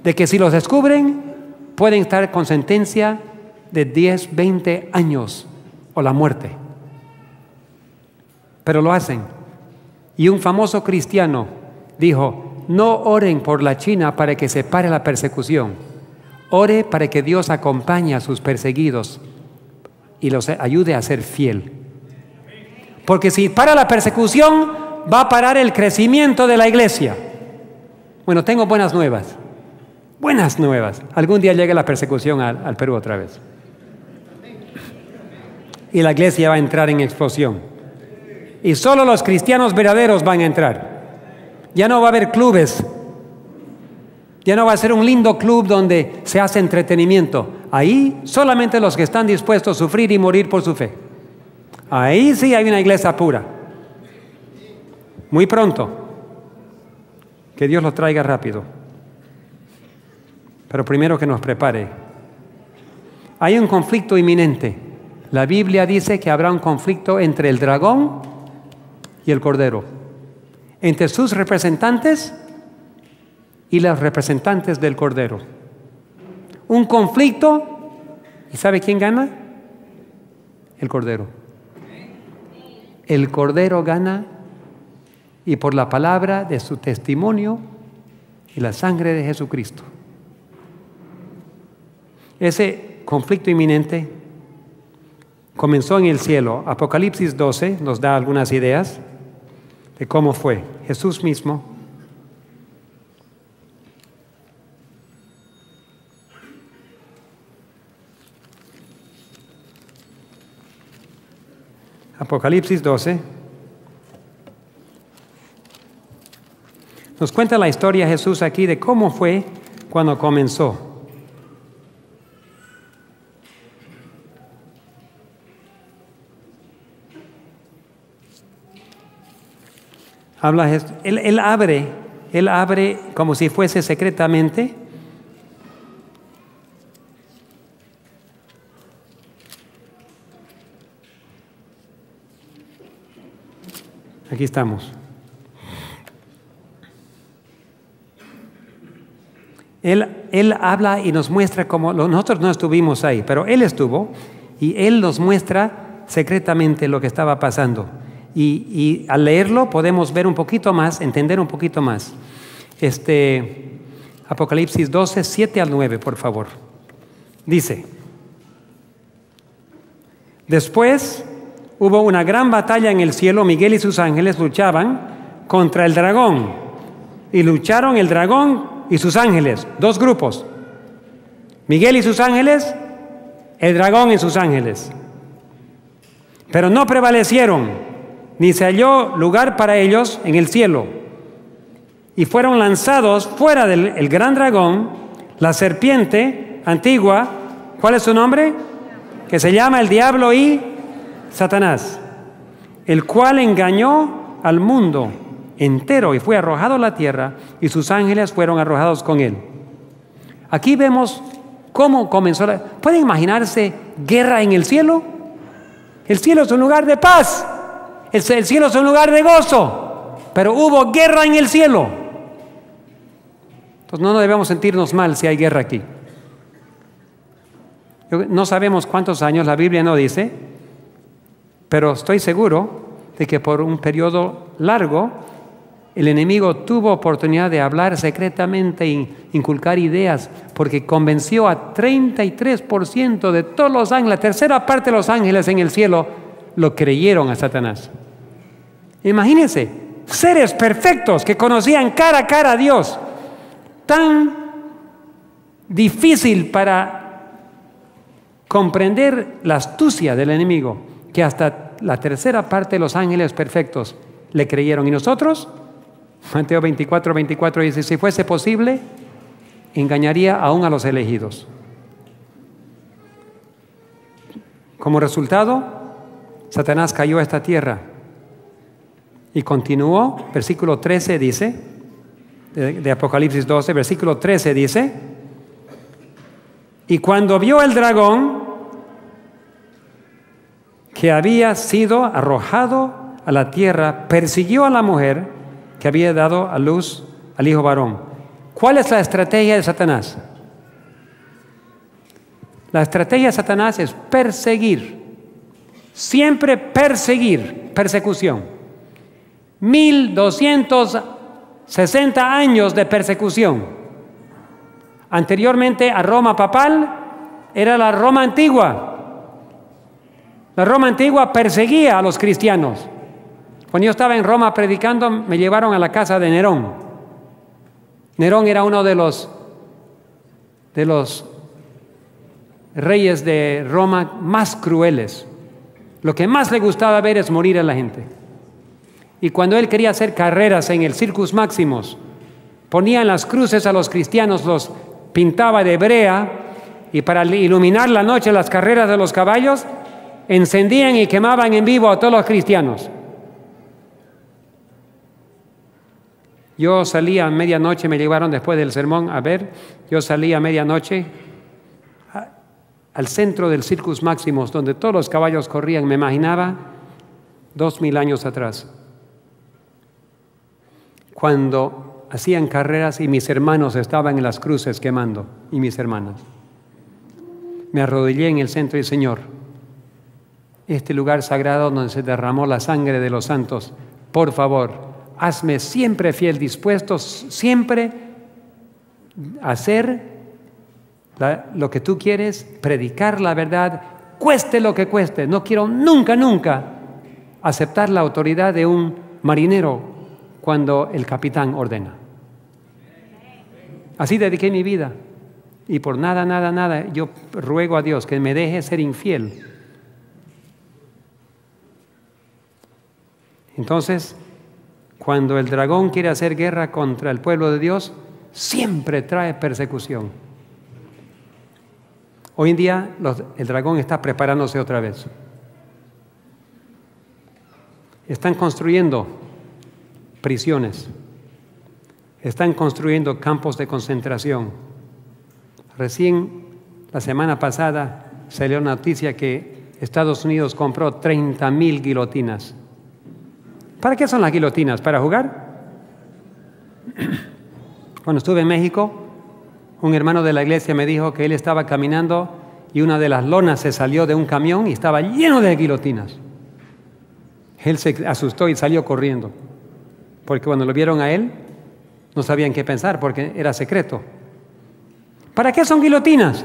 de que si los descubren pueden estar con sentencia de 10, 20 años o la muerte. Pero lo hacen. Y un famoso cristiano dijo: no oren por la China para que se pare la persecución. Ore para que Dios acompañe a sus perseguidos y los ayude a ser fiel. Porque si para la persecución, va a parar el crecimiento de la iglesia. Bueno, tengo buenas nuevas. Buenas nuevas. Algún día llegue la persecución al Perú otra vez. Y la iglesia va a entrar en explosión. Y solo los cristianos verdaderos van a entrar. Ya no va a haber clubes. Ya no va a ser un lindo club donde se hace entretenimiento. Ahí solamente los que están dispuestos a sufrir y morir por su fe. Ahí sí hay una iglesia pura. Muy pronto. Que Dios lo traiga rápido. Pero primero que nos prepare. Hay un conflicto inminente. La Biblia dice que habrá un conflicto entre el dragón y el cordero, entre sus representantes y los representantes del cordero. Un conflicto, ¿y sabe quién gana? El cordero. El cordero gana y por la palabra de su testimonio y la sangre de Jesucristo. Ese conflicto inminente comenzó en el cielo. Apocalipsis 12 nos da algunas ideas de cómo fue. Jesús mismo Apocalipsis 12 nos cuenta la historia Jesús aquí de cómo fue cuando comenzó. Habla, él abre como si fuese secretamente. Aquí estamos. Él habla y nos muestra cómo, nosotros no estuvimos ahí, pero Él estuvo y Él nos muestra secretamente lo que estaba pasando. Y al leerlo podemos ver un poquito más, entender un poquito más. Apocalipsis 12, 7 al 9, por favor. Dice: después hubo una gran batalla en el cielo. Miguel y sus ángeles luchaban contra el dragón. Y lucharon el dragón y sus ángeles, dos grupos. Miguel y sus ángeles, el dragón y sus ángeles. Pero no prevalecieron, ni se halló lugar para ellos en el cielo. Y fueron lanzados fuera del gran dragón, la serpiente antigua. ¿Cuál es su nombre? Que se llama el diablo y Satanás, el cual engañó al mundo entero y fue arrojado a la tierra, y sus ángeles fueron arrojados con él. Aquí vemos cómo comenzó ¿Pueden imaginarse guerra en el cielo? El cielo es un lugar de paz. El cielo es un lugar de gozo. Pero hubo guerra en el cielo. Entonces no debemos sentirnos mal si hay guerra aquí. No sabemos cuántos años, la Biblia no dice, pero estoy seguro de que por un periodo largo el enemigo tuvo oportunidad de hablar secretamente e inculcar ideas, porque convenció a 33% de todos los ángeles, la tercera parte de los ángeles en el cielo, lo creyeron a Satanás. Imagínense, seres perfectos que conocían cara a cara a Dios, tan difícil para comprender la astucia del enemigo, que hasta la tercera parte de los ángeles perfectos le creyeron. ¿Y nosotros? Mateo 24, 24 dice: si fuese posible, engañaría aún a los elegidos. Como resultado, Satanás cayó a esta tierra y continuó. Versículo 13 dice, de Apocalipsis 12, versículo 13 dice: y cuando vio el dragón que había sido arrojado a la tierra, persiguió a la mujer que había dado a luz al hijo varón. ¿Cuál es la estrategia de Satanás? La estrategia de Satanás es perseguir. Siempre perseguir, persecución. 1260 años de persecución. Anteriormente a Roma papal era la Roma antigua. La Roma antigua perseguía a los cristianos. Cuando yo estaba en Roma predicando, me llevaron a la casa de Nerón. Nerón era uno de los reyes de Roma más crueles. Lo que más le gustaba ver es morir a la gente. Y cuando él quería hacer carreras en el Circus Maximus, ponía en las cruces a los cristianos, los pintaba de brea, y para iluminar la noche las carreras de los caballos, encendían y quemaban en vivo a todos los cristianos. Yo salía a medianoche, me llevaron después del sermón a ver, yo salía a medianoche al centro del Circus Maximus, donde todos los caballos corrían. Me imaginaba 2000 años atrás, cuando hacían carreras y mis hermanos estaban en las cruces quemando, y mis hermanas. Me arrodillé en el centro y: Señor, este lugar sagrado donde se derramó la sangre de los santos, por favor, hazme siempre fiel, dispuesto siempre a hacer lo que tú quieres, predicar la verdad, cueste lo que cueste. No quiero nunca, nunca aceptar la autoridad de un marinero cuando el capitán ordena. Así dediqué mi vida. Y por nada, nada, nada, yo ruego a Dios que me deje ser infiel. Entonces, cuando el dragón quiere hacer guerra contra el pueblo de Dios, siempre trae persecución. Hoy en día el dragón está preparándose otra vez. Están construyendo prisiones. Están construyendo campos de concentración. Recién la semana pasada salió una noticia que Estados Unidos compró 30,000 guillotinas. ¿Para qué son las guillotinas? ¿Para jugar? Cuando estuve en México, un hermano de la iglesia me dijo que él estaba caminando y una de las lonas se salió de un camión y estaba lleno de guillotinas. Él se asustó y salió corriendo, porque cuando lo vieron a él, no sabían qué pensar porque era secreto. ¿Para qué son guillotinas?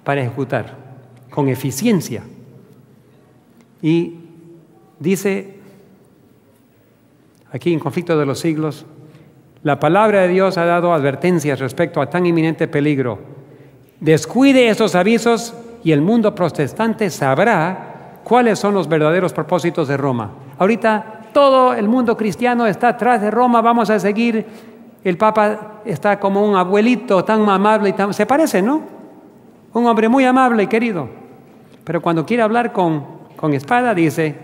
Para ejecutar con eficiencia. Y dice aquí en Conflicto de los Siglos, la palabra de Dios ha dado advertencias respecto a tan inminente peligro. Descuide estos avisos y el mundo protestante sabrá cuáles son los verdaderos propósitos de Roma. Ahorita todo el mundo cristiano está atrás de Roma, vamos a seguir. El Papa está como un abuelito tan amable, se parece, ¿no? Un hombre muy amable y querido. Pero cuando quiere hablar con espada, dice,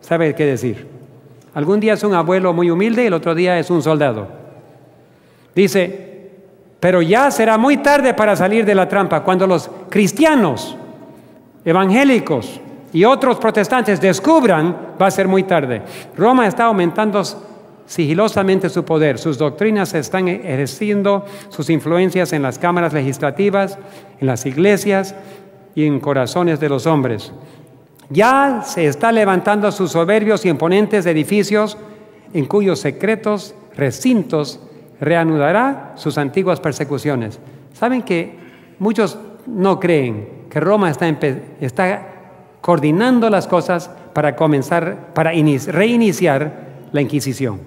sabe qué decir. Algún día es un abuelo muy humilde y el otro día es un soldado. Dice, pero ya será muy tarde para salir de la trampa. Cuando los cristianos, evangélicos y otros protestantes descubran, va a ser muy tarde. Roma está aumentando sigilosamente su poder. Sus doctrinas están ejerciendo sus influencias en las cámaras legislativas, en las iglesias y en corazones de los hombres. Ya se está levantando sus soberbios y imponentes edificios en cuyos secretos recintos reanudará sus antiguas persecuciones. ¿Saben que muchos no creen que Roma está coordinando las cosas para reiniciar la Inquisición?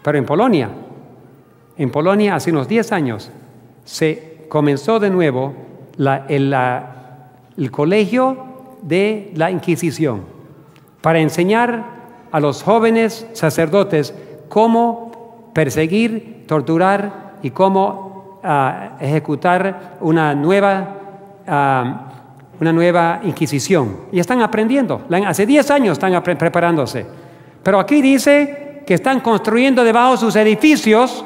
Pero en Polonia hace unos 10 años se comenzó de nuevo el colegio de la Inquisición para enseñar a los jóvenes sacerdotes cómo perseguir, torturar y cómo ejecutar una nueva Inquisición. Y están aprendiendo. Hace 10 años están preparándose. Pero aquí dice que están construyendo debajo sus edificios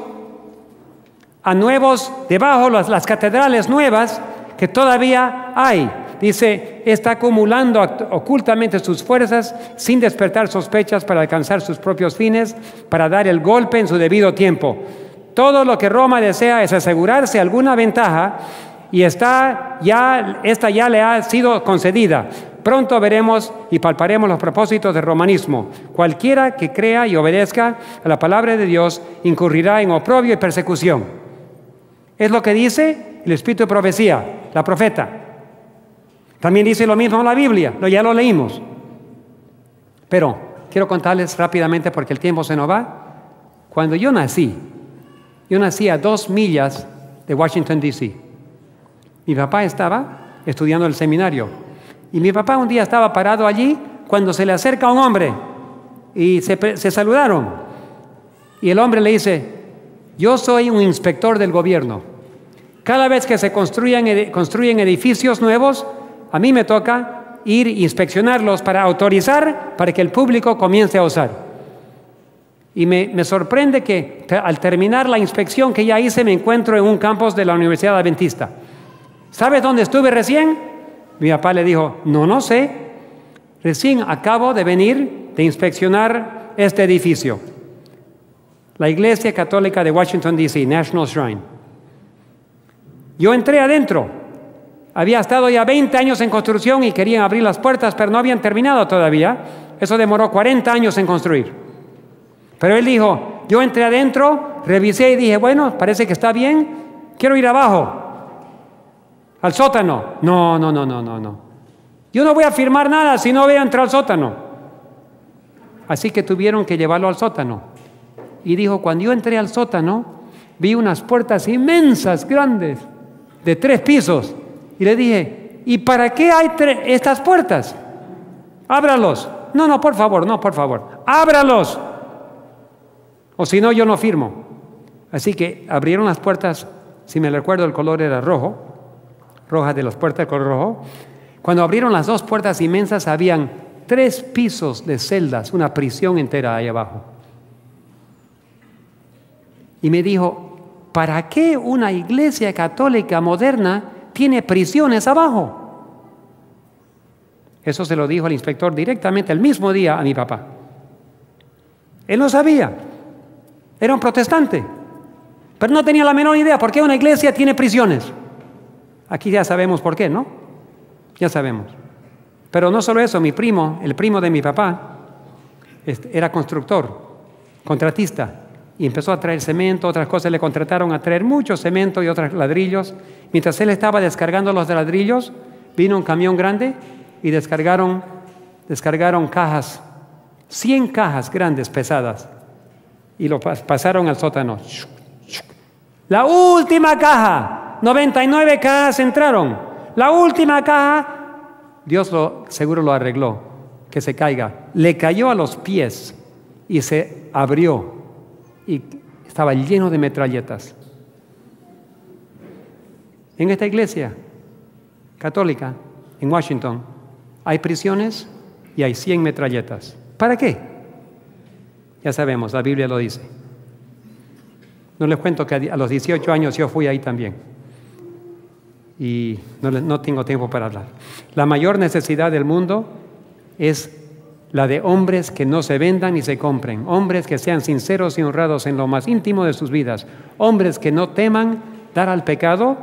debajo las catedrales nuevas que todavía hay. Dice, está acumulando ocultamente sus fuerzas sin despertar sospechas para alcanzar sus propios fines, para dar el golpe en su debido tiempo. Todo lo que Roma desea es asegurarse alguna ventaja y esta ya le ha sido concedida. Pronto veremos y palparemos los propósitos del romanismo. Cualquiera que crea y obedezca a la palabra de Dios incurrirá en oprobio y persecución. Es lo que dice el Espíritu de Profecía, la profeta. También dice lo mismo en la Biblia, ya lo leímos. Pero quiero contarles rápidamente porque el tiempo se nos va. Cuando yo nací a 2 millas de Washington, D.C. Mi papá estaba estudiando el seminario. Y mi papá un día estaba parado allí cuando se le acerca un hombre y se saludaron. Y el hombre le dice, yo soy un inspector del gobierno. Cada vez que se construyen edificios nuevos, a mí me toca ir a inspeccionarlos para autorizar para que el público comience a usar. Y me sorprende que al terminar la inspección que ya hice me encuentro en un campus de la Universidad Adventista. ¿Sabes dónde estuve recién? Mi papá le dijo, no sé. Recién acabo de venir de inspeccionar este edificio. La Iglesia Católica de Washington, D.C., National Shrine. Yo entré adentro. Había estado ya 20 años en construcción y querían abrir las puertas, pero no habían terminado todavía. Eso demoró 40 años en construir. Pero él dijo, yo entré adentro, revisé y dije, bueno, parece que está bien, quiero ir abajo, al sótano. No. Yo no voy a firmar nada si no voy a entrar al sótano. Así que tuvieron que llevarlo al sótano. Y dijo, cuando yo entré al sótano, vi unas puertas inmensas, grandes, de 3 pisos. Y le dije, ¿y para qué hay estas puertas? Ábralos. No, por favor, ábralos. O si no, yo no firmo. Así que abrieron las puertas, si me recuerdo el color era roja de las puertas de color rojo. Cuando abrieron las 2 puertas inmensas, habían 3 pisos de celdas, una prisión entera ahí abajo. Y me dijo, ¿para qué una iglesia católica moderna tiene prisiones abajo? Eso se lo dijo el inspector directamente el mismo día a mi papá. Él no sabía, era un protestante, pero no tenía la menor idea por qué una iglesia tiene prisiones. Aquí ya sabemos por qué, ¿no? Ya sabemos. Pero no solo eso, mi primo, el primo de mi papá, era constructor, contratista, y empezó a traer cemento, otras cosas, le contrataron a traer mucho cemento y otros ladrillos. Mientras él estaba descargando los ladrillos, vino un camión grande y descargaron cajas, 100 cajas grandes, pesadas, y lo pasaron al sótano. La última caja, 99 cajas entraron. La última caja, Dios seguro lo arregló, que se caiga. Le cayó a los pies y se abrió y estaba lleno de metralletas. En esta iglesia católica en Washington hay prisiones y hay 100 metralletas. ¿Para qué? Ya sabemos, la Biblia lo dice. No les cuento que a los 18 años yo fui ahí también. Y no tengo tiempo para hablar. La mayor necesidad del mundo es la de hombres que no se vendan ni se compren, hombres que sean sinceros y honrados en lo más íntimo de sus vidas, hombres que no teman dar al pecado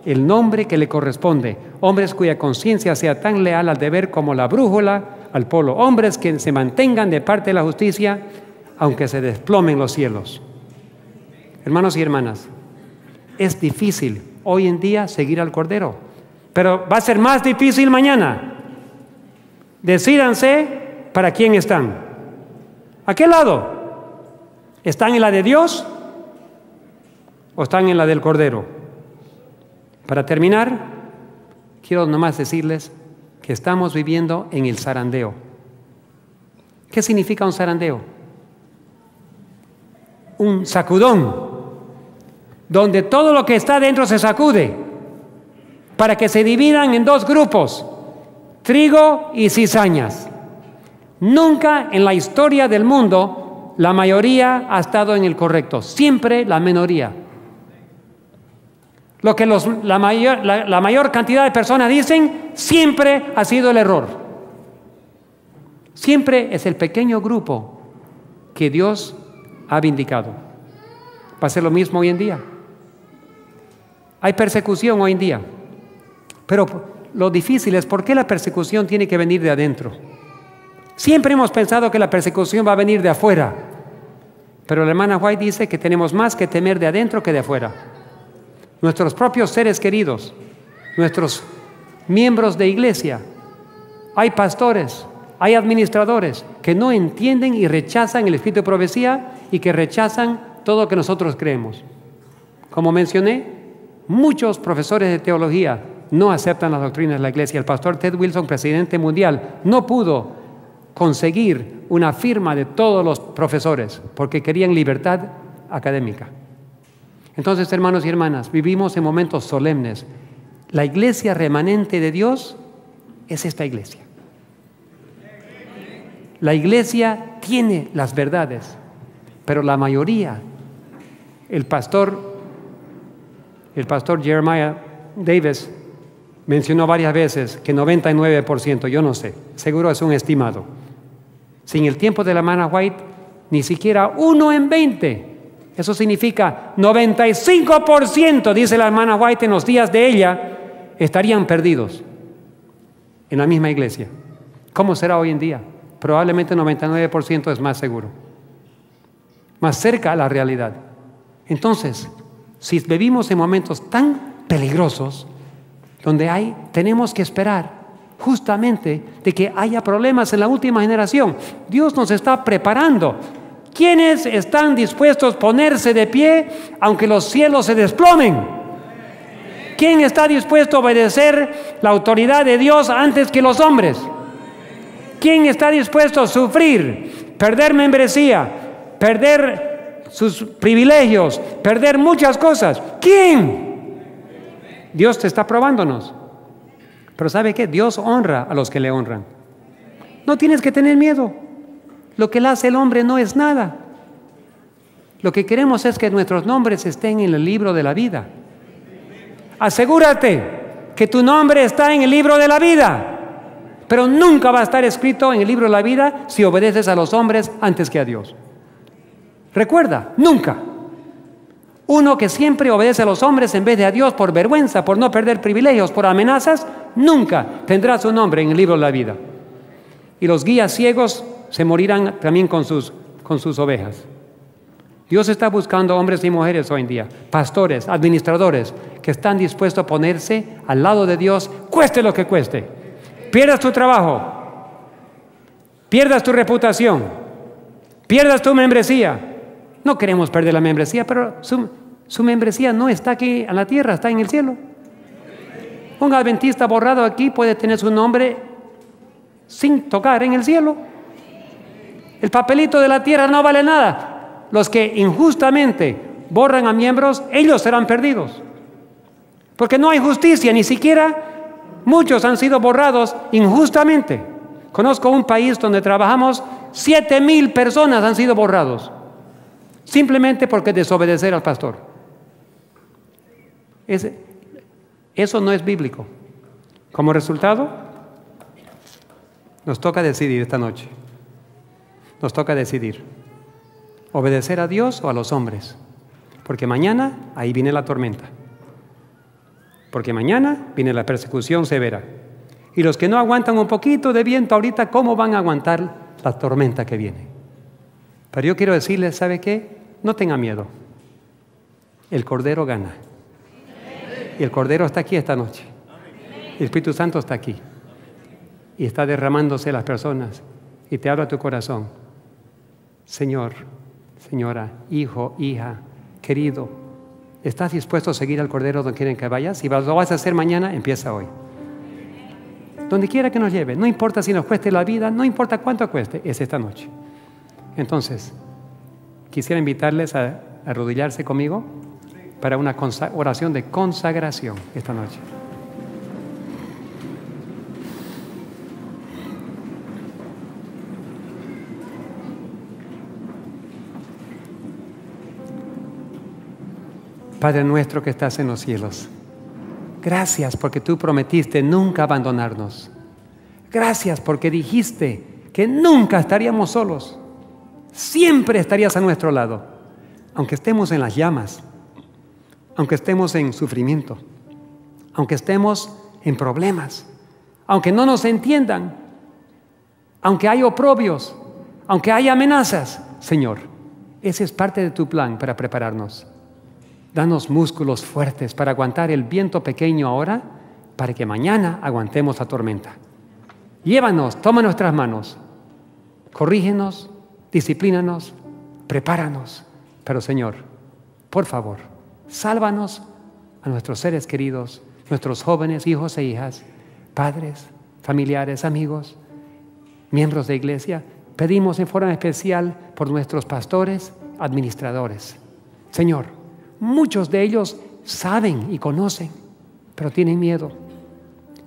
el nombre que le corresponde, hombres cuya conciencia sea tan leal al deber como la brújula al polo, hombres que se mantengan de parte de la justicia aunque se desplomen los cielos. Hermanos y hermanas, es difícil hoy en día seguir al Cordero, pero va a ser más difícil mañana. Decídanse para quién están. ¿A qué lado? ¿Están en la de Dios o están en la del Cordero? Para terminar, quiero nomás decirles que estamos viviendo en el zarandeo. ¿Qué significa un zarandeo? Un sacudón, donde todo lo que está dentro se sacude, para que se dividan en 2 grupos, trigo y cizañas. Nunca en la historia del mundo la mayoría ha estado en el correcto, siempre la minoría. Lo que la mayor cantidad de personas dicen siempre ha sido el error. Siempre es el pequeño grupo que Dios ha vindicado. Va a ser lo mismo hoy en día. Hay persecución hoy en día, pero lo difícil es por qué la persecución tiene que venir de adentro. Siempre hemos pensado que la persecución va a venir de afuera, pero la hermana White dice que tenemos más que temer de adentro que de afuera. Nuestros propios seres queridos, nuestros miembros de iglesia, hay pastores, hay administradores que no entienden y rechazan el espíritu de profecía y que rechazan todo lo que nosotros creemos. Como mencioné, muchos profesores de teología no aceptan las doctrinas de la iglesia. El pastor Ted Wilson, presidente mundial, no pudo conseguir una firma de todos los profesores porque querían libertad académica. Entonces, hermanos y hermanas, vivimos en momentos solemnes. La iglesia remanente de Dios es esta iglesia. La iglesia tiene las verdades, pero la mayoría, el pastor Jeremiah Davis mencionó varias veces que 99%, yo no sé, seguro es un estimado. Sin el tiempo de la hermana White, ni siquiera 1 en 20. Eso significa 95%, dice la hermana White, en los días de ella, estarían perdidos en la misma iglesia. ¿Cómo será hoy en día? Probablemente 99% es más seguro. más cerca a la realidad. Entonces, si vivimos en momentos tan peligrosos, donde tenemos que esperar justamente de que haya problemas en la última generación, Dios nos está preparando. ¿Quiénes están dispuestos a ponerse de pie aunque los cielos se desplomen? ¿Quién está dispuesto a obedecer la autoridad de Dios antes que los hombres? ¿Quién está dispuesto a sufrir, perder membresía, perder sus privilegios, perder muchas cosas? ¿Quién? Dios te está probándonos. Pero ¿sabe qué? Dios honra a los que le honran. No tienes que tener miedo. Lo que le hace el hombre no es nada. Lo que queremos es que nuestros nombres estén en el libro de la vida. Asegúrate que tu nombre está en el libro de la vida. Pero nunca va a estar escrito en el libro de la vida si obedeces a los hombres antes que a Dios. Recuerda, nunca. Uno que siempre obedece a los hombres en vez de a Dios por vergüenza, por no perder privilegios, por amenazas, nunca tendrá su nombre en el libro de la vida. Y los guías ciegos se morirán también con sus ovejas. Dios está buscando hombres y mujeres hoy en día, pastores, administradores, que están dispuestos a ponerse al lado de Dios, cueste lo que cueste. Pierdas tu trabajo, pierdas tu reputación, pierdas tu membresía. No queremos perder la membresía, pero su membresía no está aquí en la tierra, está en el cielo. Un adventista borrado aquí puede tener su nombre sin tocar en el cielo. El papelito de la tierra no vale nada. Los que injustamente borran a miembros, ellos serán perdidos. Porque no hay justicia, ni siquiera muchos han sido borrados injustamente. Conozco un país donde trabajamos, 7,000 personas han sido borrados, simplemente porque desobedecer al pastor. Eso no es bíblico. Como resultado, nos toca decidir esta noche. Nos toca decidir, obedecer a Dios o a los hombres. Porque mañana, ahí viene la tormenta. Porque mañana viene la persecución severa. Y los que no aguantan un poquito de viento ahorita, ¿cómo van a aguantar la tormenta que viene? Pero yo quiero decirles, ¿sabe qué? No tenga miedo. El Cordero gana. Y el Cordero está aquí esta noche. El Espíritu Santo está aquí. Y está derramándose las personas. Y te habla tu corazón. Señor, señora, hijo, hija, querido, ¿estás dispuesto a seguir al Cordero donde quieren que vayas? Si lo vas a hacer mañana, empieza hoy. Donde quiera que nos lleve, no importa si nos cueste la vida, no importa cuánto cueste, es esta noche. Entonces, quisiera invitarles a arrodillarse conmigo para una oración de consagración esta noche. Padre nuestro que estás en los cielos, gracias porque tú prometiste nunca abandonarnos. Gracias porque dijiste que nunca estaríamos solos. Siempre estarías a nuestro lado, aunque estemos en las llamas, aunque estemos en sufrimiento, aunque estemos en problemas, aunque no nos entiendan, aunque hay oprobios, aunque hay amenazas. Señor, ese es parte de tu plan para prepararnos. Danos músculos fuertes para aguantar el viento pequeño ahora, para que mañana aguantemos la tormenta. Llévanos, toma nuestras manos, corrígenos, disciplínanos, prepáranos. Pero Señor, por favor, sálvanos a nuestros seres queridos, nuestros jóvenes, hijos e hijas, padres, familiares, amigos, miembros de iglesia. Pedimos en forma especial por nuestros pastores, administradores. Señor, muchos de ellos saben y conocen, pero tienen miedo.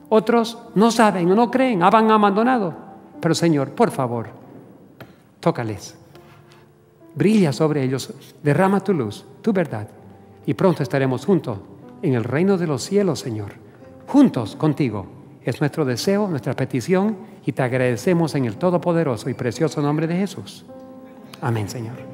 Otros no saben o no creen, han abandonado. Pero Señor, por favor, tócales. Brilla sobre ellos, derrama tu luz, tu verdad. Y pronto estaremos juntos en el reino de los cielos, Señor. Juntos contigo. Es nuestro deseo, nuestra petición, y te agradecemos en el todopoderoso y precioso nombre de Jesús. Amén, Señor.